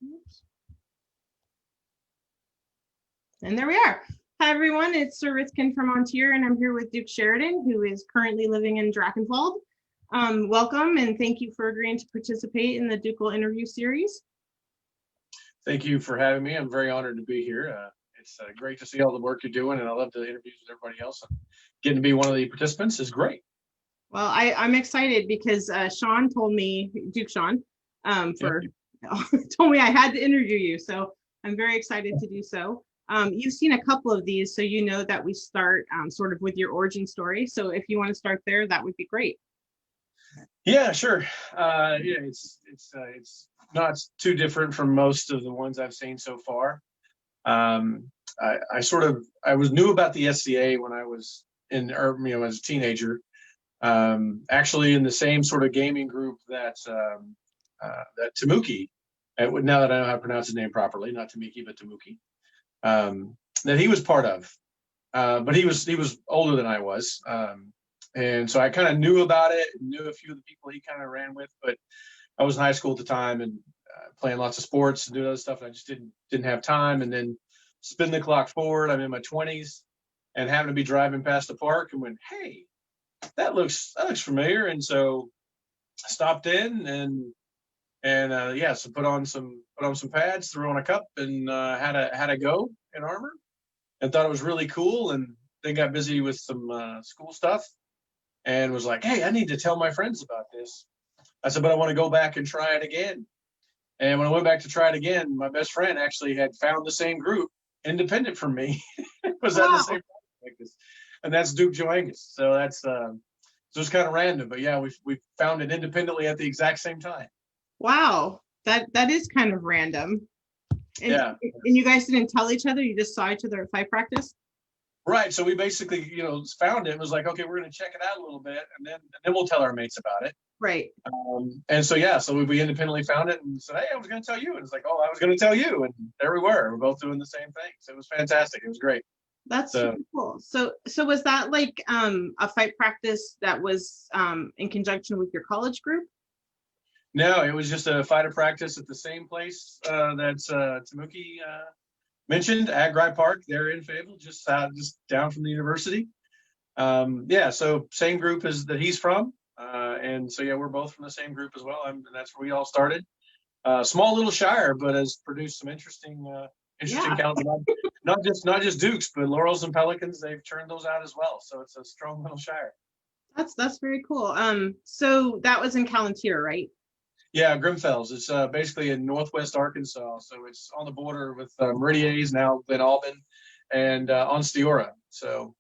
Oops. And there we are. Hi, everyone. It's Sir Rithkin from Ontier, and I'm here with Duke Siridean, who is currently living in Drachenwald. Welcome, and thank you for agreeing to participate in the Ducal interview series. Thank you for having me. I'm very honored to be here. It's great to see all the work you're doing, and I love the interviews with everybody else. Getting to be one of the participants is great. Well, I'm excited because Sean told me, Duke Sean, told me I had to interview you. So I'm very excited to do so. You've seen a couple of these, so you know that we start sort of with your origin story. So if you want to start there, that would be great. Yeah, sure. It's not too different from most of the ones I've seen so far. I was new about the SCA when I was as a teenager. Actually, in the same sort of gaming group that Tamuki, now that I know how to pronounce his name properly, not Tamiki but Tamuki, that he was part of. But he was older than I was. And so I kind of knew about it, knew a few of the people he kind of ran with, but I was in high school at the time and playing lots of sports and doing other stuff. And I just didn't have time. And then spin the clock forward, I'm in my 20s and happened to be driving past the park and went, hey, that looks familiar. And so I stopped in and so put on some pads, threw on a cup, and had a go in armor, and thought it was really cool. And then got busy with some school stuff, and was like, hey, I need to tell my friends about this. I said, but I want to go back and try it again. And when I went back to try it again, my best friend actually had found the same group, independent from me, was at the same practice, and that's Duke Joangus. So that's just kind of random, but yeah, we found it independently at the exact same time. Wow, that is kind of random. And, yeah. And you guys didn't tell each other? You just saw each other at fight practice? Right. So we basically, found it and was like, okay, we're going to check it out a little bit, and then we'll tell our mates about it. Right. And so we independently found it and said, hey, I was going to tell you. And it's like, oh, I was going to tell you. And there we were. We're both doing the same thing. So it was fantastic. It was great. That's super cool. So was that like a fight practice that was in conjunction with your college group? No, it was just a fighter practice at the same place that Tamuki mentioned, Agri Park, there in Fayetteville, just down from the university. So same group as that he's from. And so, yeah, we're both from the same group as well. And that's where we all started. Small little shire, but has produced some interesting counts. Not just Dukes, but Laurels and Pelicans. They've turned those out as well. So it's a strong little shire. That's very cool. So that was in Callantyre, right? Yeah, Grimfells. It's basically in northwest Arkansas. So it's on the border with Meridies, now Glen Albin, and Onsteora. So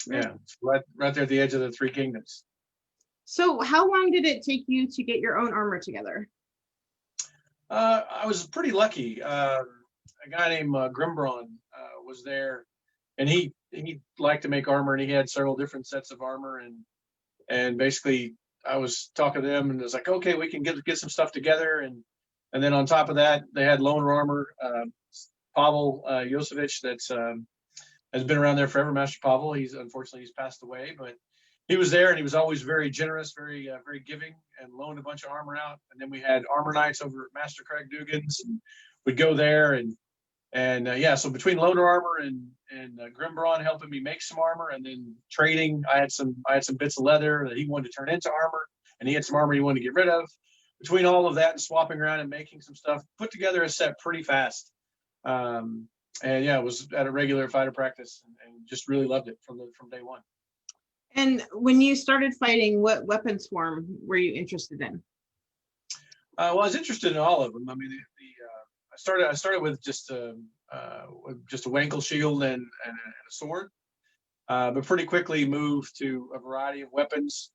yeah, it's right there at the edge of the Three Kingdoms. So how long did it take you to get your own armor together? I was pretty lucky. A guy named Grimbron was there, and he liked to make armor, and he had several different sets of armor, and basically I was talking to them and it was like, okay, we can get some stuff together. And then on top of that, they had loaner armor. Pavel Josevich, that's has been around there forever, Master Pavel. Unfortunately he's passed away, but he was there and he was always very generous, very giving, and loaned a bunch of armor out. And then we had armor nights over at Master Craig Dugan's, and we'd go there and so between loaner armor and Grimbron helping me make some armor, and then trading, I had some bits of leather that he wanted to turn into armor, and he had some armor he wanted to get rid of. Between all of that and swapping around and making some stuff, put together a set pretty fast. It was at a regular fighter practice and just really loved it from day one. And when you started fighting, what weapons form were you interested in? I was interested in all of them. I mean, I started with just a Wankel shield and a sword, but pretty quickly moved to a variety of weapons.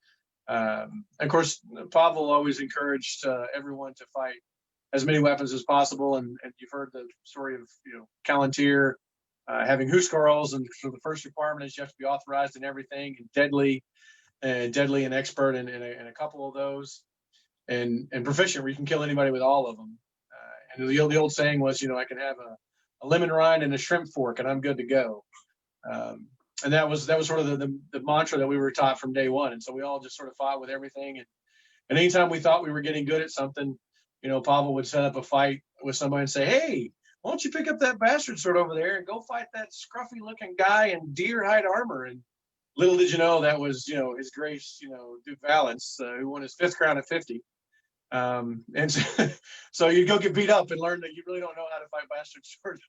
Of course, Pavel always encouraged everyone to fight as many weapons as possible, and you've heard the story of Callantyre having Huskarls, and so the first requirement is you have to be authorized in everything, and deadly and expert in a couple of those, and proficient where you can kill anybody with all of them. And the old saying was, I can have a lemon rind and a shrimp fork, and I'm good to go. And that was sort of the mantra that we were taught from day one. And so we all just sort of fought with everything. And anytime we thought we were getting good at something, Pavel would set up a fight with somebody and say, "Hey, why don't you pick up that bastard sword over there and go fight that scruffy looking guy in deer hide armor?" And little did you know that was, His Grace, Duke Valence, who won his 5th crown at 50. And so you go get beat up and learn that you really don't know how to fight bastard sword.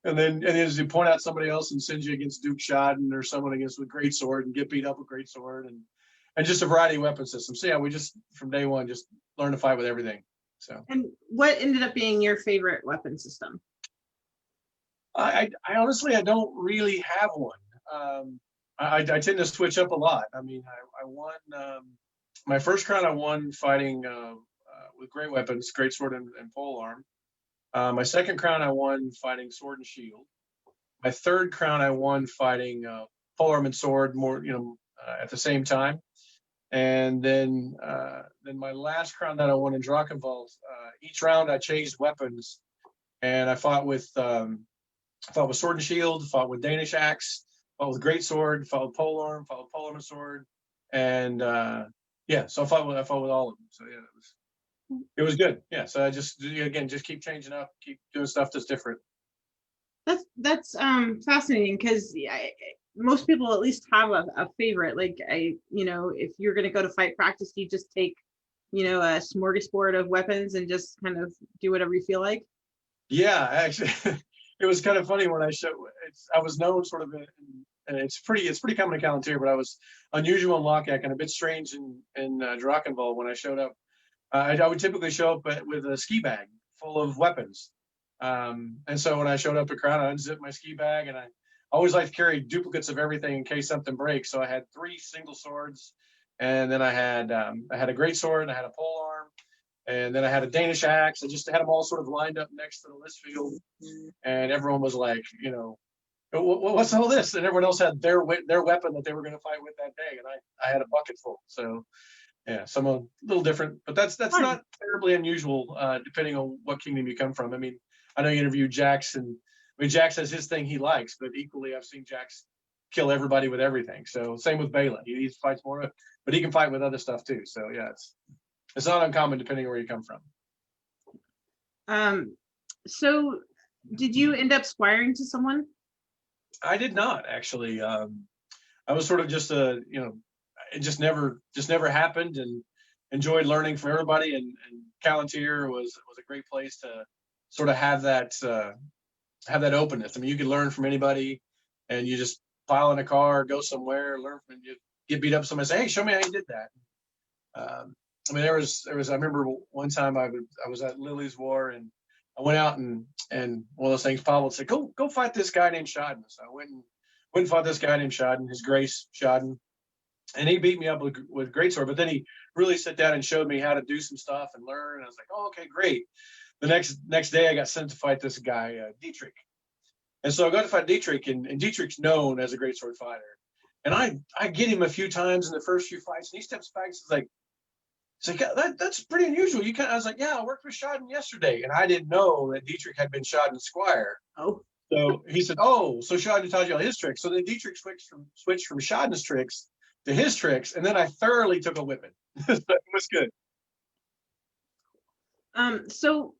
And then as you point out somebody else and send you against Duke Shodden or someone against with great sword and get beat up with great sword and just a variety of weapon systems. So yeah, we just from day one just learn to fight with everything. So. And what ended up being your favorite weapon system? I honestly I don't really have one. I tend to switch up a lot. I mean, I won my first crown. I won fighting with great weapons, great sword and pole arm. My second crown I won fighting sword and shield. My third crown I won fighting pole arm and sword more, at the same time. And then my last crown that I won in Drachenwald, each round I changed weapons, and I fought with sword and shield, fought with Danish axe, fought with great sword, fought with pole arm and sword, and so I fought with all of them. So yeah, it was good. Yeah, so I just keep changing up, keep doing stuff that's different. That's fascinating, because most people at least have a favorite. Like if you're going to go to fight practice, you just take a smorgasbord of weapons and just kind of do whatever you feel like. Yeah, actually. It was kind of funny when I was known sort of and it's pretty common in Callantyre, but I was unusual in Lockjack and a bit strange in Drachenwald when I showed up. I would typically show up with a ski bag full of weapons. And so when I showed up at Crown, I unzipped my ski bag, and I always like to carry duplicates of everything in case something breaks. So I had 3 single swords, and then I had a great sword, and I had a pole arm, and then I had a Danish axe. I just had them all sort of lined up next to the list field, and everyone was like, what's all this? And everyone else had their weapon that they were going to fight with that day, and I had a bucket full. So yeah, some a little different, but that's not terribly unusual, depending on what kingdom you come from. I mean, I know you interviewed Jax, and Jax has his thing he likes, but equally I've seen Jax kill everybody with everything. So same with Balin. He fights more, but he can fight with other stuff too. So yeah, it's not uncommon depending on where you come from. So did you end up squiring to someone? I did not, actually. I was sort of just it just never happened, and enjoyed learning from everybody. And Callantyre was a great place to sort of have that openness. I mean, you could learn from anybody, and you just pile in a car, go somewhere, learn from, you get beat up, somebody say, "Hey, show me how you did that." I mean, there was. I remember one time I was at Lily's War, and I went out and one of those things, Pavel said, go fight this guy named Shodden. So I went and fought this guy named Shodden, His Grace Shodden, and he beat me up with greatsword. But then he really sat down and showed me how to do some stuff and learn. And I was like, oh, okay, great. The next day I got sent to fight this guy, Dietrich. And so I got to fight Dietrich, and Dietrich's known as a greatsword fighter. And I get him a few times in the first few fights, and he steps back and is like, that's pretty unusual. I was like, yeah, I worked with Shodden yesterday. And I didn't know that Dietrich had been Shodden's squire. Oh. So he said, oh, so Shodden taught you all his tricks. So then Dietrich switched from Shodden's tricks to his tricks. And then I thoroughly took a whipping. So it was good. So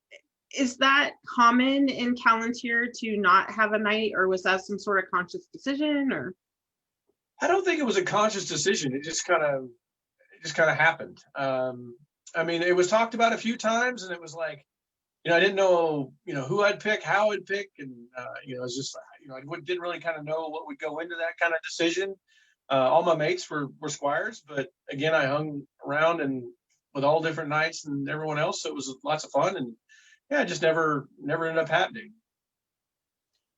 is that common in Callantyre to not have a knight, or was that some sort of conscious decision? Or I don't think it was a conscious decision. It just kind of happened. I mean, it was talked about a few times, and it was like, I didn't know, who I'd pick, how I'd pick, and it was just, I didn't really kind of know what would go into that kind of decision. All my mates were squires, but again, I hung around and with all different knights and everyone else, so it was lots of fun, and yeah, it just never ended up happening.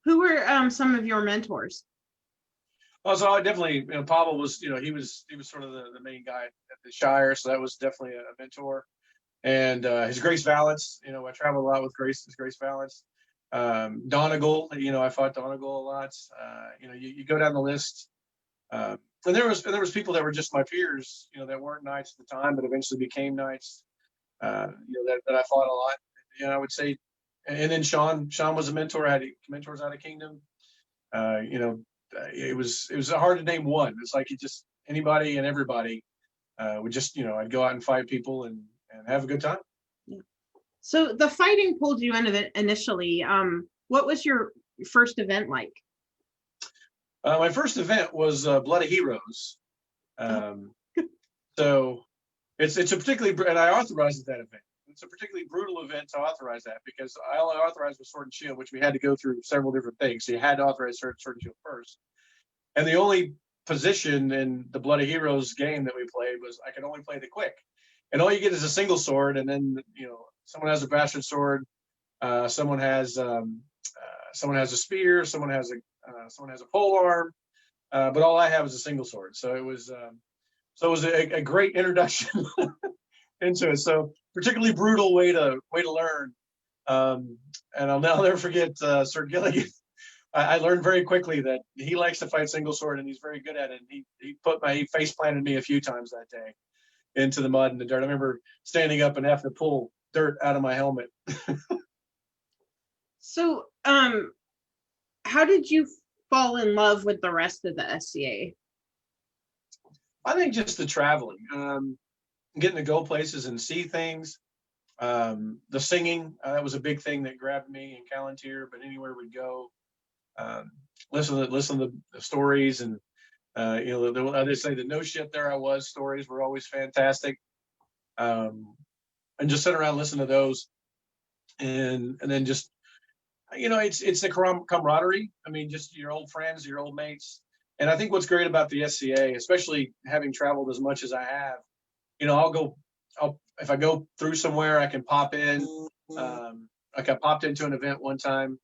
Who were some of your mentors? Oh, so I definitely, Pavel was, he was sort of the main guy at the Shire, so that was definitely a mentor. And His Grace Valence, I traveled a lot with His Grace Valence. Donegal, I fought Donegal a lot. You go down the list, and there was people that were just my peers, that weren't knights at the time, but eventually became knights. That I fought a lot. I would say, and then Sean was a mentor. I had mentors out of Kingdom. It was hard to name one. It's like anybody and everybody would just, I'd go out and fight people and have a good time. Yeah. So the fighting pulled you into it initially. What was your first event like? My first event was Blood of Heroes. Oh, So it's a particularly, and I authorized that event. It's a particularly brutal event to authorize that because I only authorized with Sword and Shield, which we had to go through several different things. So you had to authorize Sword and Shield first. And the only position in the Blood of Heroes game that we played was I could only play the quick. And all you get is a single sword, and then someone has a bastard sword, someone has a spear, someone has a pole arm, but all I have is a single sword. So it was a great introduction into it. So particularly brutal way to learn. And I'll never forget Sir Gilligan. I learned very quickly that he likes to fight single sword and he's very good at it. And he face planted me a few times that day into the mud and the dirt. I remember standing up and having to pull dirt out of my helmet. so how did you fall in love with the rest of the SCA? I think just the traveling, getting to go places and see things. The singing, that was a big thing that grabbed me in Callantyre, but anywhere we'd go, listen to the stories and I just say the no shit there I was stories were always fantastic. And just sit around listen to those and then just it's the camaraderie. I mean, just your old friends, your old mates. And I think what's great about the SCA, especially having traveled as much as I have, if I go through somewhere, I can pop in. Like I popped into an event one time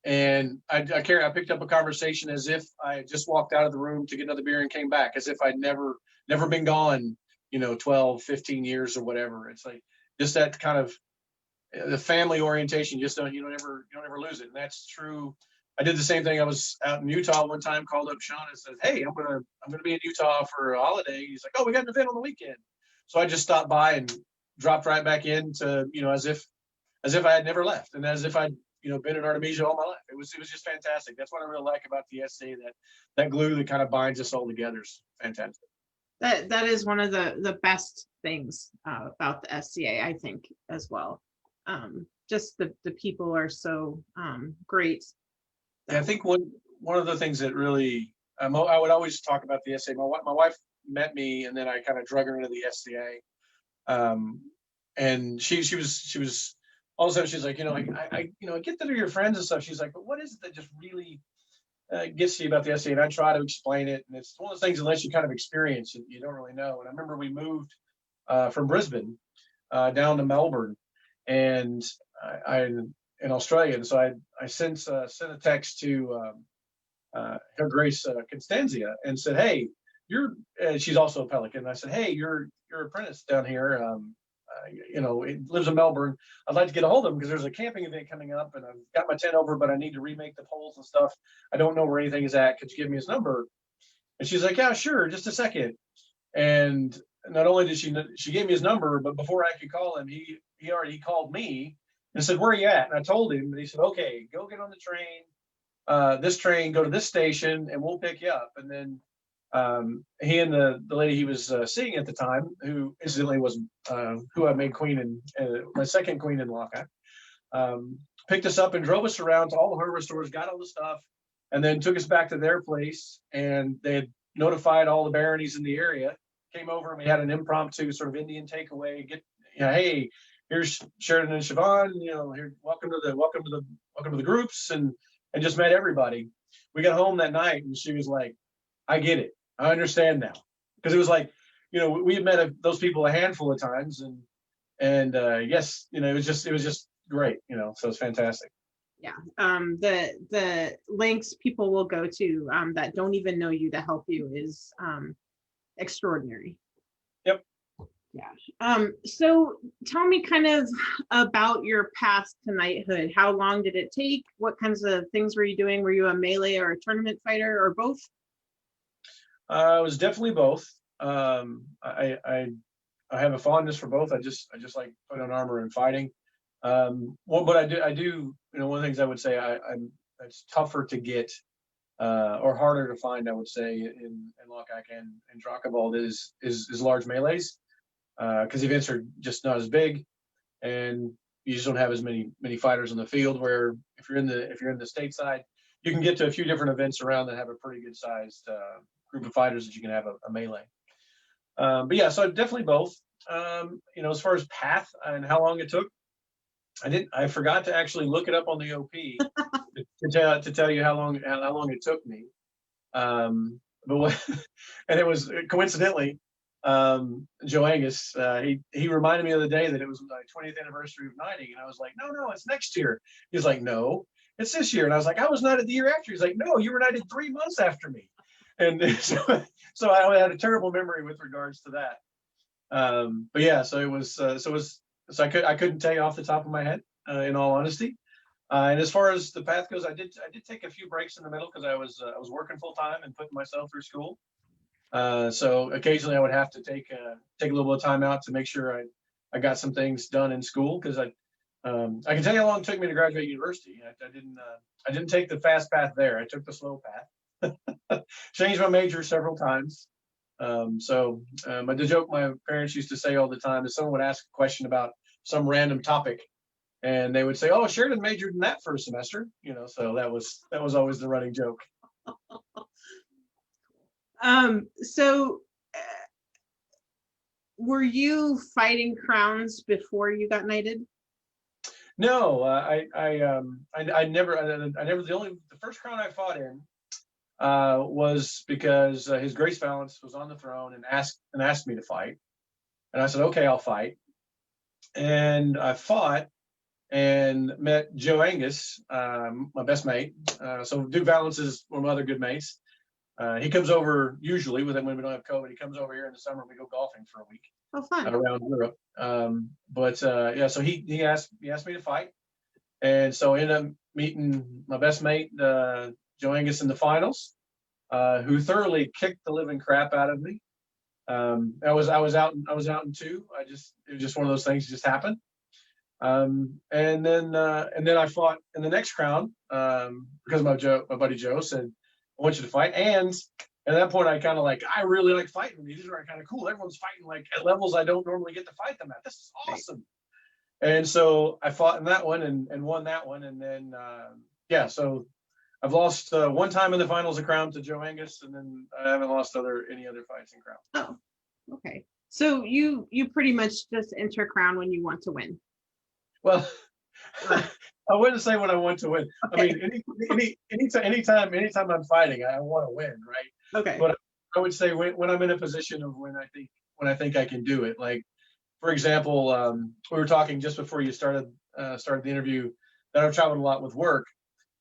and I picked up a conversation as if I just walked out of the room to get another beer and came back, as if I'd never been gone, 12, 15 years or whatever. It's like just that kind of the family orientation. You don't ever lose it. And that's true. I did the same thing. I was out in Utah one time, called up Sean and said, "Hey, I'm gonna be in Utah for a holiday." He's like, "Oh, we got an event on the weekend." So I just stopped by and dropped right back into, as if I had never left and as if I'd, been in Artemisia all my life. It was just fantastic. That's what I really like about the SCA, that glue that kind of binds us all together is fantastic. That is one of the best things about the SCA, I think, as well. Just the people are so great. Yeah, I think one of the things that really I would always talk about the SCA. My wife met me, and then I kind of drug her into the SCA. And she was all of a sudden she's like, I get that they're your friends and stuff. She's like, but what is it that just really gets to you about the SCA? And I try to explain it, and it's one of those things unless you kind of experience it, you don't really know. And I remember we moved from Brisbane down to Melbourne, and I in Australia, and so I sent a text to Her Grace Constantia and said, "Hey, she's also a Pelican." And I said, "Hey, you're apprentice down here. It lives in Melbourne. I'd like to get a hold of him because there's a camping event coming up, and I've got my tent over, but I need to remake the poles and stuff. I don't know where anything is at. Could you give me his number?" And she's like, "Yeah, sure. Just a second." And not only did she gave me his number, but before I could call him, he already called me and said, "Where are you at?" And I told him, and he said, "Okay, go get on the train. This train, go to this station, and we'll pick you up." And then he and the lady he was seeing at the time, who incidentally was who I made queen and my second queen in Lockhart, picked us up and drove us around to all the hardware stores, got all the stuff, and then took us back to their place. And they had notified all the baronies in the area, came over, and we had an impromptu sort of Indian takeaway. Hey, here's Sheridan and Siobhan. Here, welcome to the groups, and just met everybody. We got home that night, and she was like, "I get it. I understand now," because it was like, we had met those people a handful of times, and yes, it was just great, so it's fantastic. Yeah, the links people will go to that don't even know you to help you is extraordinary. Yep. Yeah. So tell me kind of about your path to knighthood. How long did it take? What kinds of things were you doing? Were you a melee or a tournament fighter or both? It was definitely both. I have a fondness for both. I just like putting on armor and fighting. But I do. One of the things I would say, it's tougher to get or harder to find, I would say, in Lockhack and Drakkenwald is large melees because the events are just not as big, and you just don't have as many fighters on the field. Where if you're in the stateside, you can get to a few different events around that have a pretty good sized group of fighters that you can have a melee. But yeah, so definitely both. As far as path and how long it took, I forgot to actually look it up on the OP to tell you how long it took me. But and it was coincidentally, Joe Angus, he reminded me of the day that it was my 20th anniversary of knighting, and I was like, no, it's next year. He's like, no, it's this year. And I was like, I was knighted the year after. He's like, no, you were knighted 3 months after me. And so I had a terrible memory with regards to that. But yeah, so it was I couldn't tell you off the top of my head, in all honesty. And as far as the path goes, I did take a few breaks in the middle because I was working full time and putting myself through school. So occasionally I would have to take a little bit of time out to make sure I got some things done in school, because I can tell you how long it took me to graduate university. I didn't take the fast path there. I took the slow path. Changed my major several times. But the joke my parents used to say all the time is someone would ask a question about some random topic, and they would say, "Oh, Sheridan majored in that for a semester," So that was always the running joke. So were you fighting crowns before you got knighted? No, I never. The first crown I fought in was because His Grace Valance was on the throne and asked me to fight, and I said, "Okay, I'll fight." And I fought and met Joe Angus, my best mate. So Duke Valance is one of my other good mates. He comes over usually when we don't have COVID. He comes over here in the summer. We go golfing for a week. Oh, fun. Around Europe. So he asked me to fight, and so I ended up meeting my best mate, Joe Angus, in the finals, who thoroughly kicked the living crap out of me. I was out in two. It was just one of those things that just happened. And then I fought in the next crown because my buddy Joe said, "I want you to fight." And at that point, I really like fighting. These are kind of cool. Everyone's fighting like at levels I don't normally get to fight them at. This is awesome. And so I fought in that one and won that one. And then so I've lost one time in the finals of Crown to Joe Angus, and then I haven't lost any other fights in Crown. Oh, okay. So you pretty much just enter Crown when you want to win. Well, I wouldn't say when I want to win. Okay. I mean, anytime I'm fighting, I want to win, right? Okay. But I would say when I'm in a position of when I think I can do it. Like, for example, we were talking just before you started the interview that I've traveled a lot with work,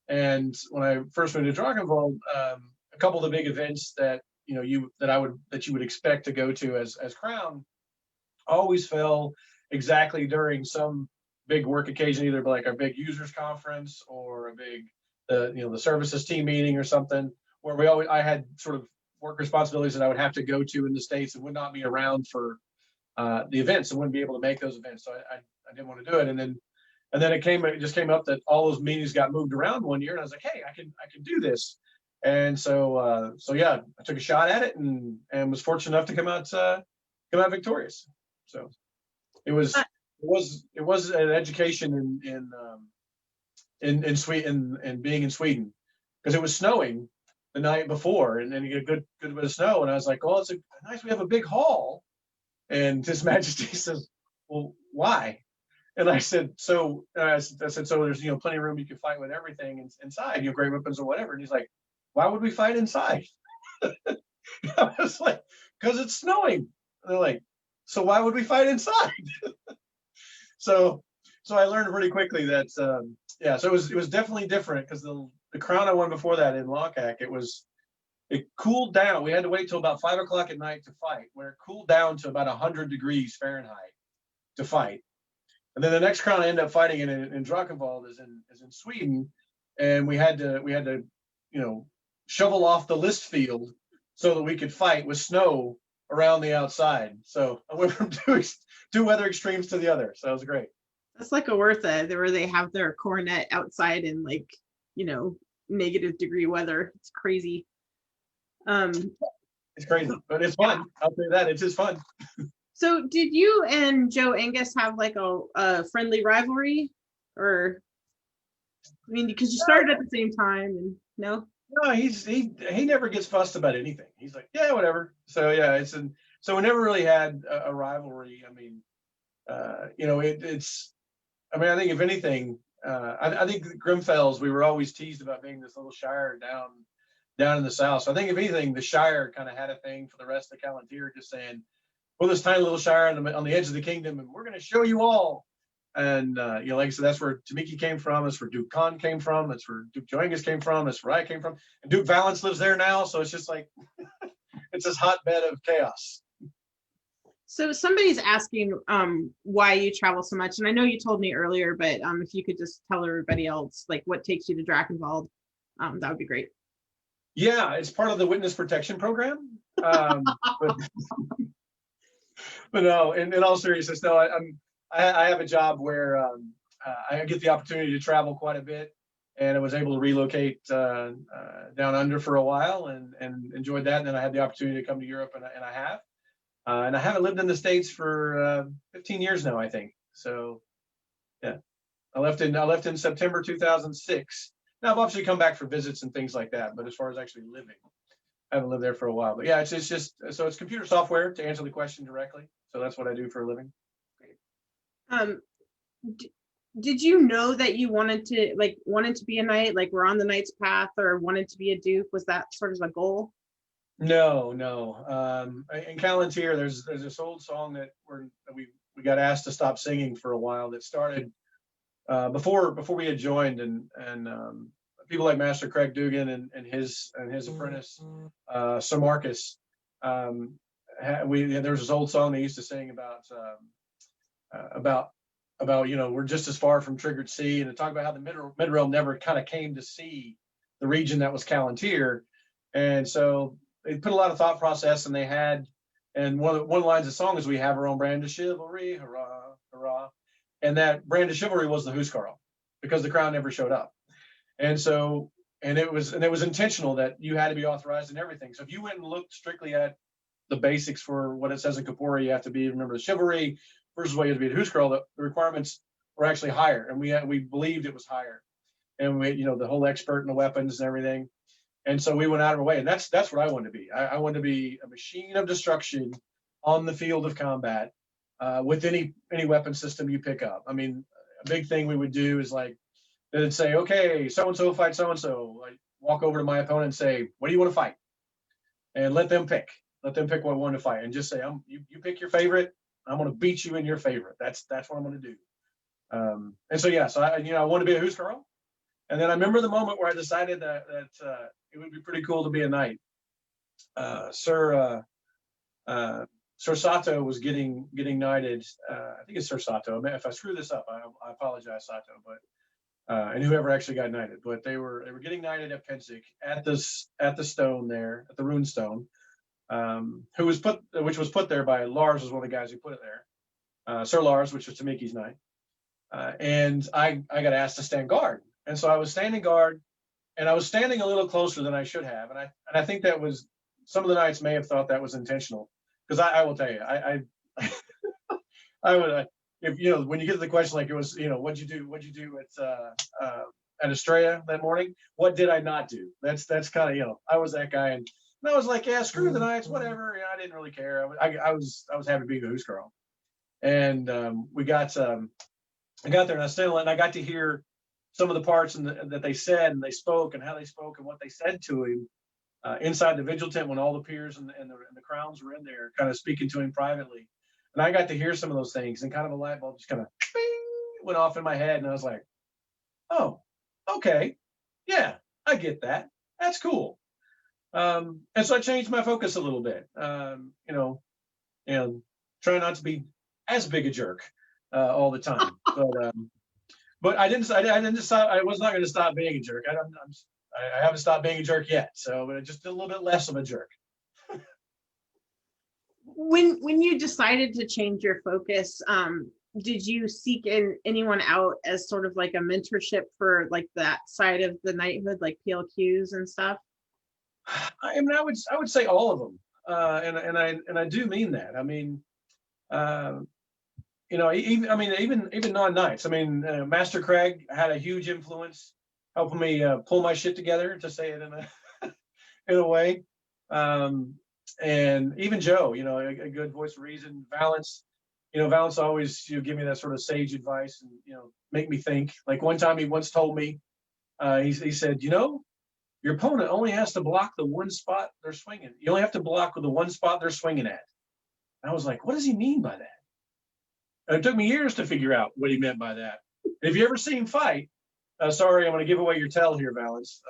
and when I first went to Dragonwald, a couple of the big events that you would expect to go to as Crown always fell exactly during some big work occasion, either like a big users conference or a big the services team meeting or something, where I had sort of work responsibilities that I would have to go to in the States and would not be around for the events and wouldn't be able to make those events. So I didn't want to do it. And then it just came up that all those meetings got moved around one year, and I was like, hey, I can do this. And so I took a shot at it and was fortunate enough to come out victorious. So it was an education in Sweden and being in Sweden, because it was snowing the night before, and then you get a good bit of snow, and I was like, oh, it's nice, we have a big hall. And His Majesty says, well, why? And I said, so there's plenty of room, you can fight with everything inside, great weapons or whatever. And he's like, why would we fight inside? I was like, because it's snowing. And they're like, so why would we fight inside? So I learned pretty quickly that so it was definitely different, because the crown I won before that in Lockack, it cooled down. We had to wait till about 5 o'clock at night to fight, where it cooled down to about 100 degrees Fahrenheit to fight. And then the next crown I ended up fighting in Drakenwald is in Sweden, and we had to shovel off the list field so that we could fight with snow around the outside. So I went from two weather extremes to the other. So it was great. That's like a Wertha, where they have their cornet outside in negative degree weather. It's crazy. It's crazy, but it's fun. I'll say that, it's just fun. So did you and Joe Angus have like a friendly rivalry, or I mean, because you started at the same time, and no? No, he never gets fussed about anything. He's like, yeah, whatever. So yeah, so we never really had a rivalry. I mean, it's. I mean, I think if anything, I think Grimfells, we were always teased about being this little shire down in the south. So I think if anything, the shire kind of had a thing for the rest of Callantyre, just saying, well, this tiny little shire on the edge of the kingdom, and we're going to show you all. And like I said, that's where Tamiki came from. That's where Duke Khan came from. That's where Duke Joe Angus came from. That's where I came from. And Duke Valence lives there now. So it's just like it's this hotbed of chaos. So somebody's asking why you travel so much, and I know you told me earlier, but if you could just tell everybody else like what takes you to Drachenwald, that would be great. Yeah, it's part of the witness protection program. But no, in all seriousness, no, I have a job where I get the opportunity to travel quite a bit, and I was able to relocate down under for a while and enjoyed that. And then I had the opportunity to come to Europe, and I have. And I haven't lived in the States for 15 years now, I think. So, yeah, I left in September 2006. Now I've obviously come back for visits and things like that, but as far as actually living, I haven't lived there for a while. But yeah, it's just so it's computer software to answer the question directly. So that's what I do for a living. Did you know that you wanted to be a knight, like we're on the knight's path, or wanted to be a duke? Was that sort of a goal? No. In Callantyre, there's this old song that we got asked to stop singing for a while that started before we had joined, and people like Master Craig Dugan and his apprentice Sir Marcus. There was this old song they used to sing about we're just as far from Triggered Sea, and to talk about how the Midrealm never kind of came to see the region that was Callantyre, and so they put a lot of thought process, and they had, and one of the lines of the song is, we have our own brand of chivalry, hurrah, hurrah. And that brand of chivalry was the Huskarl, because the crown never showed up. And so, and it was intentional that you had to be authorized and everything. So if you went and looked strictly at the basics for what it says in Kapora, you have to remember the chivalry versus what you have to be the Huskarl, the requirements were actually higher. And we believed it was higher. And the whole expert in the weapons and everything. And so we went out of our way, and that's what I wanted to be. I wanted to be a machine of destruction on the field of combat with any weapon system you pick up. I mean, a big thing we would do is like they'd say, okay, so and so fight so and so. I walk over to my opponent and say, what do you want to fight? And let them pick what one to fight, and just say, you pick your favorite. I'm going to beat you in your favorite. That's what I'm going to do. And so yeah, so I want to be a Huskarl. And then I remember the moment where I decided that it would be pretty cool to be a knight. Sir Sato was getting knighted. I think it's Sir Sato. If I screw this up, I apologize, Sato. But and whoever actually got knighted, but they were getting knighted at Pinzig at the stone there, at the rune stone, which was put there by Lars, was one of the guys who put it there. Sir Lars, which was Tamiki's knight. And I got asked to stand guard. And so I was standing guard, and I was standing a little closer than I should have. And I think that was, some of the knights may have thought that was intentional, because I will tell you, I would, if when you get to the question, like it was, what'd you do at Estrella that morning? What did I not do? That's kind of, I was that guy. And I was like, yeah, screw the knights, whatever. I didn't really care. I was happy being a Huskarl. And I got there, and I got to hear some of the parts that they said and they spoke, and how they spoke and what they said to him inside the vigil tent when all the peers and the crowns were in there, kind of speaking to him privately. And I got to hear some of those things, and kind of a light bulb just kind of went off in my head, and I was like, oh, okay, yeah, I get that. That's cool. And so I changed my focus a little bit, and try not to be as big a jerk all the time. But I didn't decide I was not going to stop being a jerk. I haven't stopped being a jerk yet. So, but just a little bit less of a jerk. When you decided to change your focus, did you seek anyone out as sort of like a mentorship for like that side of the knighthood, like PLQs and stuff? I would say all of them, and I do mean that. I mean, You know, even non-knights. I mean, Master Craig had a huge influence, helping me pull my shit together, to say it in a in a way. And even Joe, you know, a good voice of reason. Valance, you know, Valance always, you know, give me that sort of sage advice and, you know, make me think. Like one time he once told me, he said, you know, your opponent only has to block the one spot they're swinging. You only have to block with the one spot they're swinging at. And I was like, what does he mean by that? And it took me years to figure out what he meant by that. If you ever see him fight, sorry, I'm going to give away your tell here, Valance.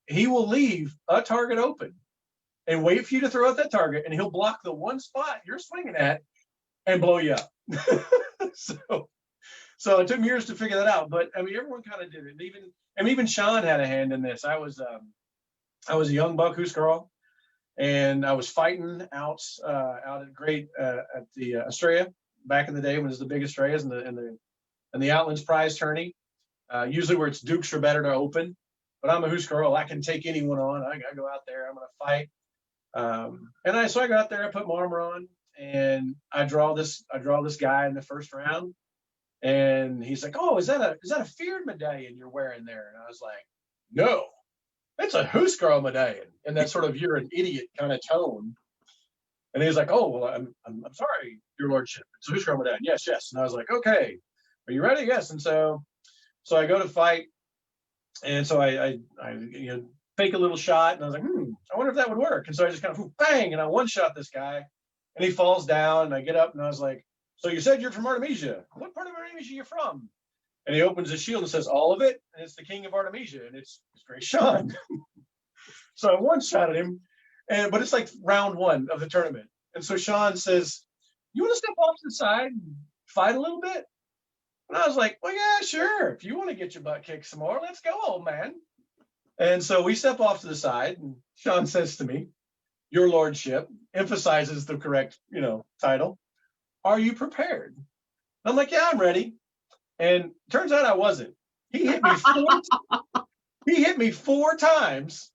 He will leave a target open and wait for you to throw at that target, and he'll block the one spot you're swinging at and blow you up. So it took me years to figure that out. But I mean, everyone kind of did it. And even Sean had a hand in this. I was a young buck Huscarl, and I was fighting out at the Estrella back in the day when it was the big Estrellas and the Outlands prize tourney. Usually where it's Dukes are better to open, but I'm a Huscarl. I can take anyone on. I go out there. I'm going to fight. So I go out there. I put my armor on, and I draw this guy in the first round. And he's like, "Oh, is that a feared medallion you're wearing there?" And I was like, "No, it's a Huscarl medallion." And that sort of "you're an idiot" kind of tone. And he was like, "Oh, well, I'm sorry, your lordship. It's a Huscarl medallion." Yes, yes. And I was like, "Okay, are you ready?" Yes. And so I go to fight, and so I you know, fake a little shot, and I was like, I wonder if that would work. And so I just kind of bang, and I one shot this guy, and he falls down, and I get up, and I was like, "So you said you're from Artemisia. What part of Artemisia are you from?" And he opens his shield and says, "All of it." And it's the king of Artemisia, and it's Great Sean. So I one shot at him, but it's like round one of the tournament. And so Sean says, "You want to step off to the side and fight a little bit?" And I was like, "Well, yeah, sure. If you want to get your butt kicked some more, let's go, old man." And so we step off to the side, and Sean says to me, "Your lordship," emphasizes the correct, you know, title. "Are you prepared?" And I'm like, "Yeah, I'm ready." And turns out I wasn't. He hit me 4 times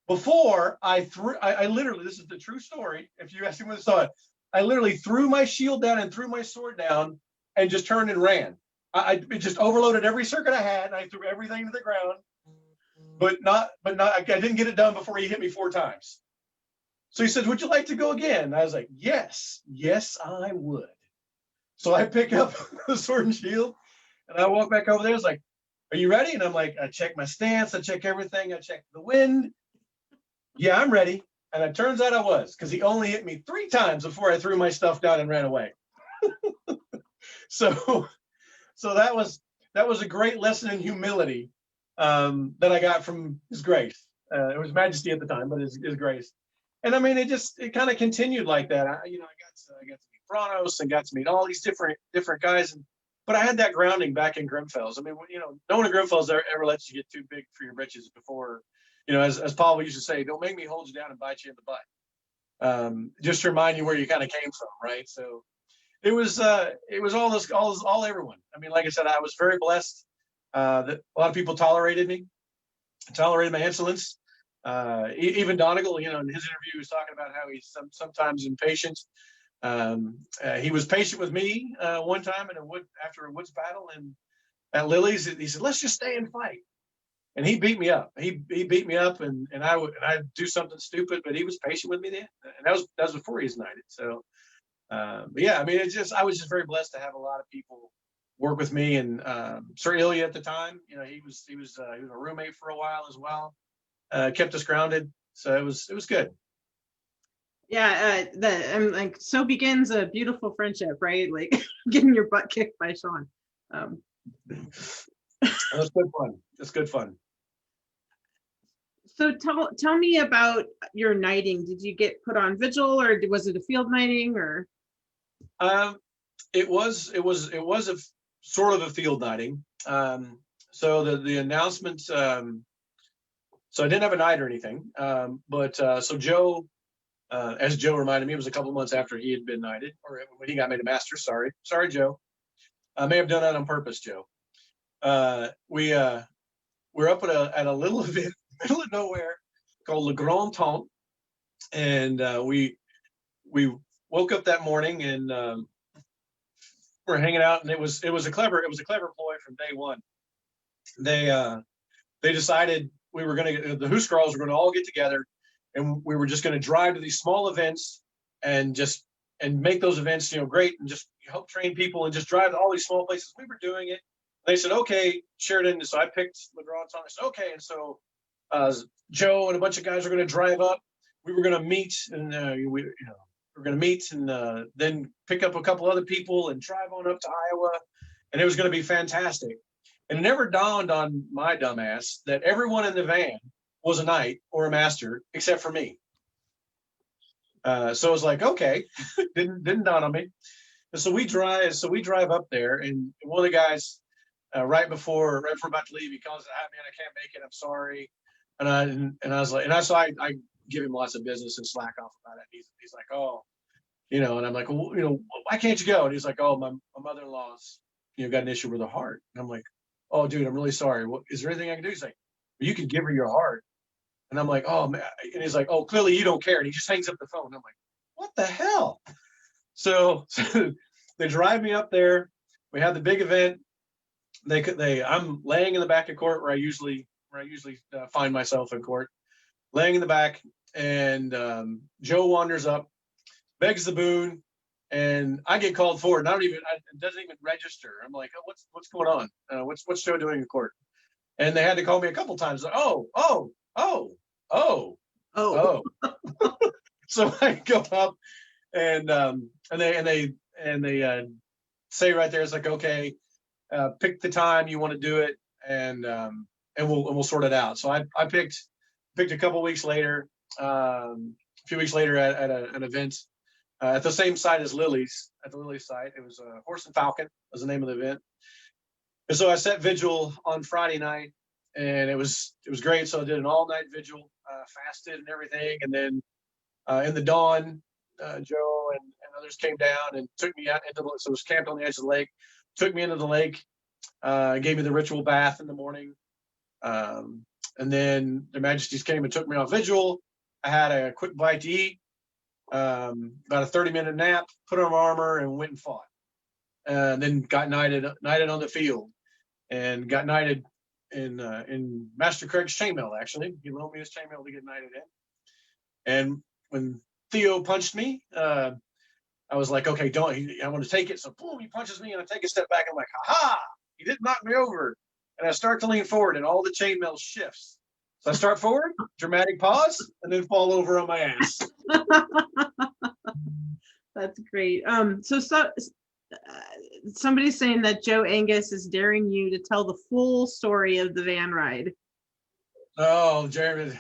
before I threw. I literally, this is the true story. If you ask me when I saw it, I literally threw my shield down and threw my sword down and just turned and ran. It just overloaded every circuit I had, and I threw everything to the ground. But I didn't get it done before he hit me 4 times. So he said, "Would you like to go again?" And I was like, yes, I would. So I pick up the sword and shield, and I walk back over there. I was like, "Are you ready?" And I'm like, I check my stance, I check everything, I check the wind. "Yeah, I'm ready." And it turns out I was, because he only hit me 3 times before I threw my stuff down and ran away. So that was a great lesson in humility that I got from His Grace. It was Majesty at the time, but His Grace. And I mean, it kind of continued like that. I got to meet Branos and got to meet all these different guys. But I had that grounding back in Grimfell's. I mean, you know, no one in Grimfell's ever lets you get too big for your britches before, you know, as Paul used to say, "Don't make me hold you down and bite you in the butt." Just to remind you where you kind of came from, right? So it was all everyone. I mean, like I said, I was very blessed that a lot of people tolerated my insolence. Even Donegal, you know, in his interview, he was talking about how he's sometimes impatient. He was patient with me one time after a woods battle at Lily's. He said, "Let's just stay and fight." And he beat me up. He beat me up, and I'd do something stupid, but he was patient with me then. And that was before he was knighted. So, but yeah, I mean, I was just very blessed to have a lot of people work with me. And Sir Ilya at the time, you know, he was a roommate for a while as well. Kept us grounded, so it was good. Yeah, I'm like, so begins a beautiful friendship, right? Like getting your butt kicked by Sean. That's good fun. That's good fun. So tell me about your knighting. Did you get put on vigil, or was it a field knighting, or? It was a sort of a field knighting. So the announcement. So I didn't have a knight or anything. But so Joe, as Joe reminded me, it was a couple of months after he had been knighted, or when he got made a master. Sorry, Joe. I may have done that on purpose, Joe. We're up at a little event, middle of nowhere, called Le Grand Temps, and we woke up that morning, and we're hanging out, and it was a clever ploy from day one. They decided the Hooscrawls were gonna all get together, and we were just gonna drive to these small events and make those events, great, and just help train people and just drive to all these small places. We were doing it. They said, okay, Sheridan. So I picked McGraw and Tom. I said, okay. And so Joe and a bunch of guys are going to drive up. We were going to meet, and we're going to meet, and then pick up a couple other people and drive on up to Iowa, and it was going to be fantastic. And it never dawned on my dumbass that everyone in the van was a knight or a master except for me. So I was like, okay, didn't dawn on me. And so we drive up there, and one of the guys, right before we're about to leave, he calls, "Ah, man, I can't make it. I'm sorry." And I was like, I give him lots of business and slack off about it. He's like, "Oh, and I'm like, well, why can't you go?" And he's like, "Oh, my mother-in-law's, got an issue with her heart." And I'm like, "Oh, dude, I'm really sorry. Is there anything I can do?" He's like, "Well, you can give her your heart." And I'm like, "Oh, man." And he's like, "Oh, clearly you don't care." And he just hangs up the phone. And I'm like, what the hell? So they drive me up there. We have the big event. I'm laying in the back of court where I usually find myself in court, laying in the back, and Joe wanders up, begs the boon, and I get called forward. And it doesn't even register. I'm like, "Oh, what's going on? What's Joe doing in court?" And they had to call me a couple times. Like, oh. So I go up, and they say right there, it's like, okay, pick the time you want to do it, and we'll sort it out. So I picked a couple weeks later, a few weeks later at an event at the same site as Lily's, at the Lily site. It was Horse and Falcon was the name of the event. And so I set vigil on Friday night, and it was great. So I did an all night vigil, fasted and everything, and then in the dawn, Joe and others came down and took me out so it was camped on the edge of the lake. Took me into the lake, gave me the ritual bath in the morning, and then their majesties came and took me off vigil. I had a quick bite to eat, about a 30-minute nap, put on my armor, and went and fought. Then got knighted on the field, and got knighted in Master Craig's chainmail. Actually, he loaned me his chainmail to get knighted in. And when Theo punched me, I was like, okay, I want to take it. So boom, he punches me, and I take a step back. I'm like, ha! He didn't knock me over. And I start to lean forward, and all the chainmail shifts. So I start forward, dramatic pause, and then fall over on my ass. That's great. So somebody's saying that Joe Angus is daring you to tell the full story of the van ride. Oh, Jeremy.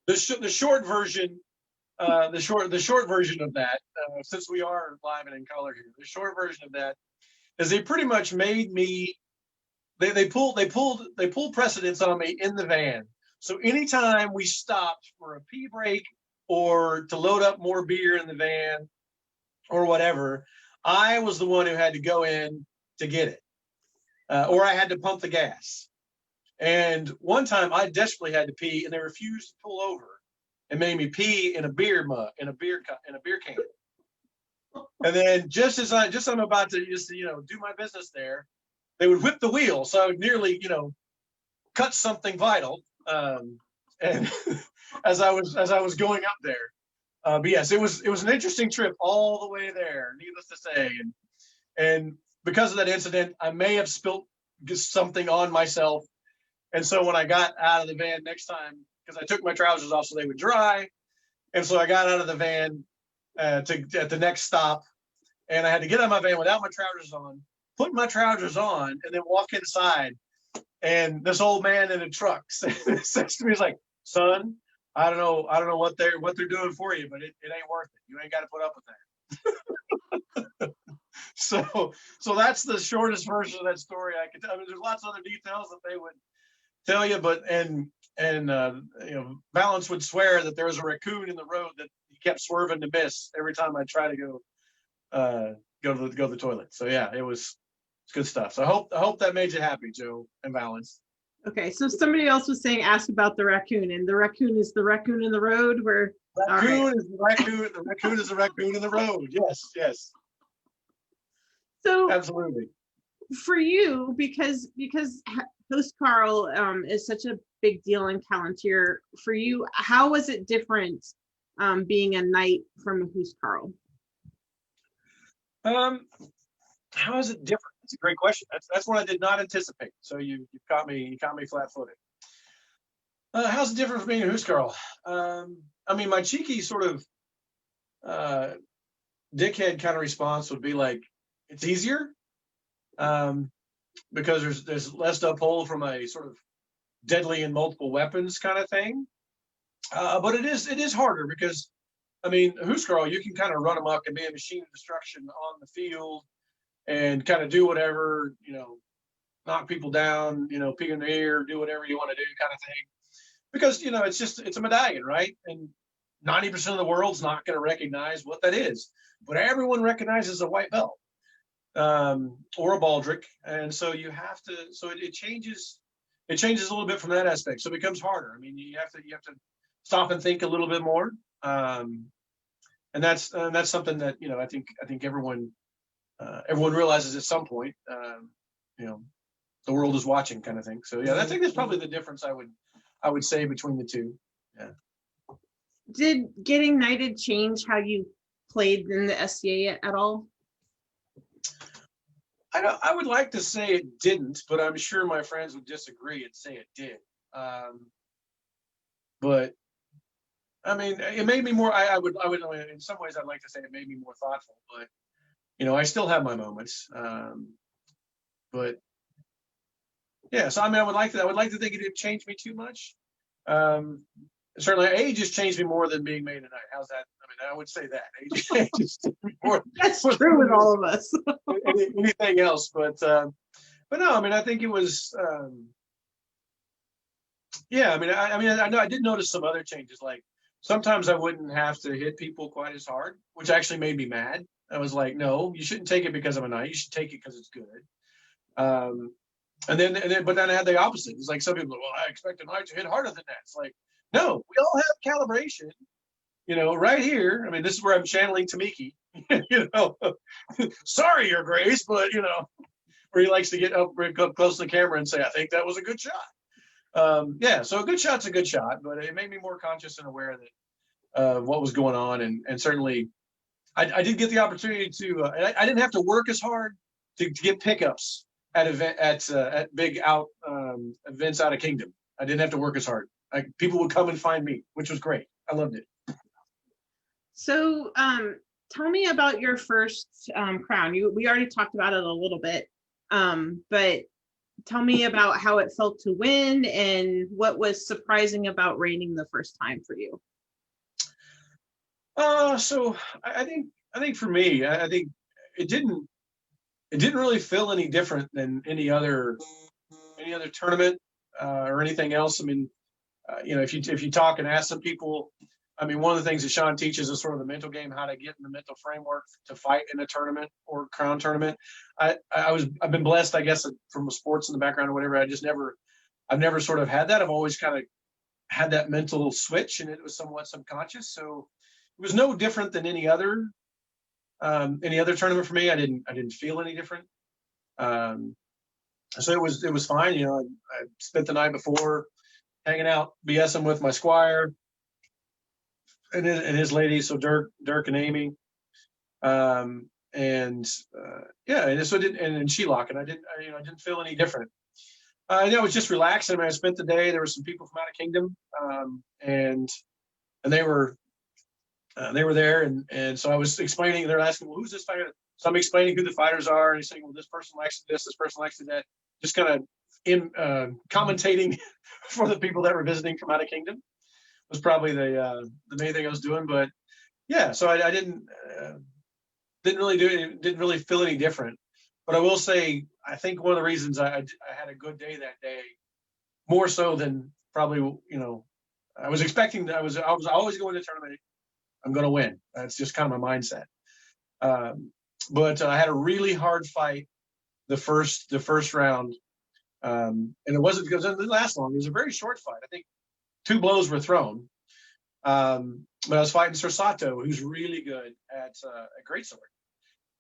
The short version. The short version of that, since we are live and in color here, the short version of that is they pretty much made me. They pulled precedence on me in the van. So anytime we stopped for a pee break or to load up more beer in the van or whatever, I was the one who had to go in to get it, or I had to pump the gas. And one time I desperately had to pee, and they refused to pull over and made me pee in a beer mug, in a beer can. And then just as I'm about to do my business there, they would whip the wheel, so I would nearly cut something vital. And as I was going up there, but yes, it was an interesting trip all the way there, needless to say. And because of that incident, I may have spilt something on myself. And so when I got out of the van next time, because I took my trousers off so they would dry, and so I got out of the van at the next stop, and I had to get out of my van without my trousers on, put my trousers on, and then walk inside. And this old man in a truck says to me, he's like, "Son, I don't know what they're doing for you, but it ain't worth it. You ain't got to put up with that." So that's the shortest version of that story I could tell. I mean, there's lots of other details that they would tell you, but and Valance would swear that there was a raccoon in the road that he kept swerving to miss every time I try to go to the toilet. So yeah, it's good stuff. So I hope that made you happy, Joe and Valance. Okay, so somebody else was saying, ask about the raccoon, and the raccoon is the raccoon in the road where. Raccoon is the raccoon. The raccoon is the raccoon in the road. Yes. So Absolutely. for you, because Huskarl is such a big deal in Palantir, for you, how was it different being a knight from a Huskarl? How is it different? That's a great question. That's one I did not anticipate. So you caught me flat-footed. How's it different from being a Huskarl? I mean, my cheeky sort of dickhead kind of response would be like, it's easier because there's less to uphold from a sort of deadly and multiple weapons kind of thing. But it is harder because, I mean, Huskarl, you can kind of run amok and be a machine of destruction on the field and kind of do whatever, knock people down, pee in the ear, do whatever you want to do kind of thing. Because, it's a medallion, right? And 90% of the world's not going to recognize what that is. But everyone recognizes a white belt or a baldric. And so you have to, so it changes a little bit from that aspect. So it becomes harder. I mean, you have to stop and think a little bit more. And that's something that, I think everyone realizes at some point, the world is watching kind of thing. So yeah, I think that's probably the difference I would say between the two. Yeah. Did getting knighted change how you played in the SCA at all? I would like to say it didn't, but I'm sure my friends would disagree and say it did. But I mean, it made me more. I would in some ways I'd like to say it made me more thoughtful. But I still have my moments. But yeah, so I mean, I would like to think it didn't change me too much. Certainly, age has changed me more than being made a knight. How's that? I mean, I would say that age changes me more. That's true with all of us. Anything else, but no. I mean, I think it was. Yeah, I mean, I know I did notice some other changes. Like sometimes I wouldn't have to hit people quite as hard, which actually made me mad. I was like, no, you shouldn't take it because I'm a knight. You should take it because it's good. But then I had the opposite. It's like some people, well, I expect a knight to hit harder than that. It's like, no, we all have calibration, right here. I mean, this is where I'm channeling Tamiki, sorry, Your Grace, but, where he likes to get up close to the camera and say, I think that was a good shot. Yeah, so a good shot's a good shot, but it made me more conscious and aware that what was going on. And certainly I did get the opportunity to, I didn't have to work as hard to get pickups at big events out of Kingdom. I didn't have to work as hard. People would come and find me, which was great. I loved it. So tell me about your first crown. We already talked about it a little bit, but tell me about how it felt to win and what was surprising about reigning the first time for you. So I think for me, I think it didn't really feel any different than any other tournament or anything else. I mean, if you talk and ask some people, I mean, one of the things that Sean teaches is sort of the mental game, how to get in the mental framework to fight in a tournament or crown tournament. I've been blessed, I guess, from sports in the background or whatever. I've never sort of had that. I've always kind of had that mental switch, and it was somewhat subconscious. So it was no different than any other tournament for me. I didn't feel any different. So it was fine. I spent the night before hanging out, BSing with my squire and his ladies, so Dirk and Amy, yeah, and so and Shelock, and I didn't feel any different. It was just relaxing. I mean, I spent the day. There were some people from out of Kingdom, and they were there, and so I was explaining. They're asking, well, who's this fighter? So I'm explaining who the fighters are, and he's saying, well, this person likes this person likes that. Just kind of commentating for the people that were visiting from out of Kingdom was probably the main thing I was doing. But yeah, so I didn't really feel any different. But I will say, I think one of the reasons I had a good day that day, more so than probably, I was expecting. I was always going to tournament. I'm going to win. That's just kind of my mindset. But I had a really hard fight the first round, and it wasn't because it didn't last long. It was a very short fight. I think 2 blows were thrown. But I was fighting Sir Sato, who's really good at greatsword,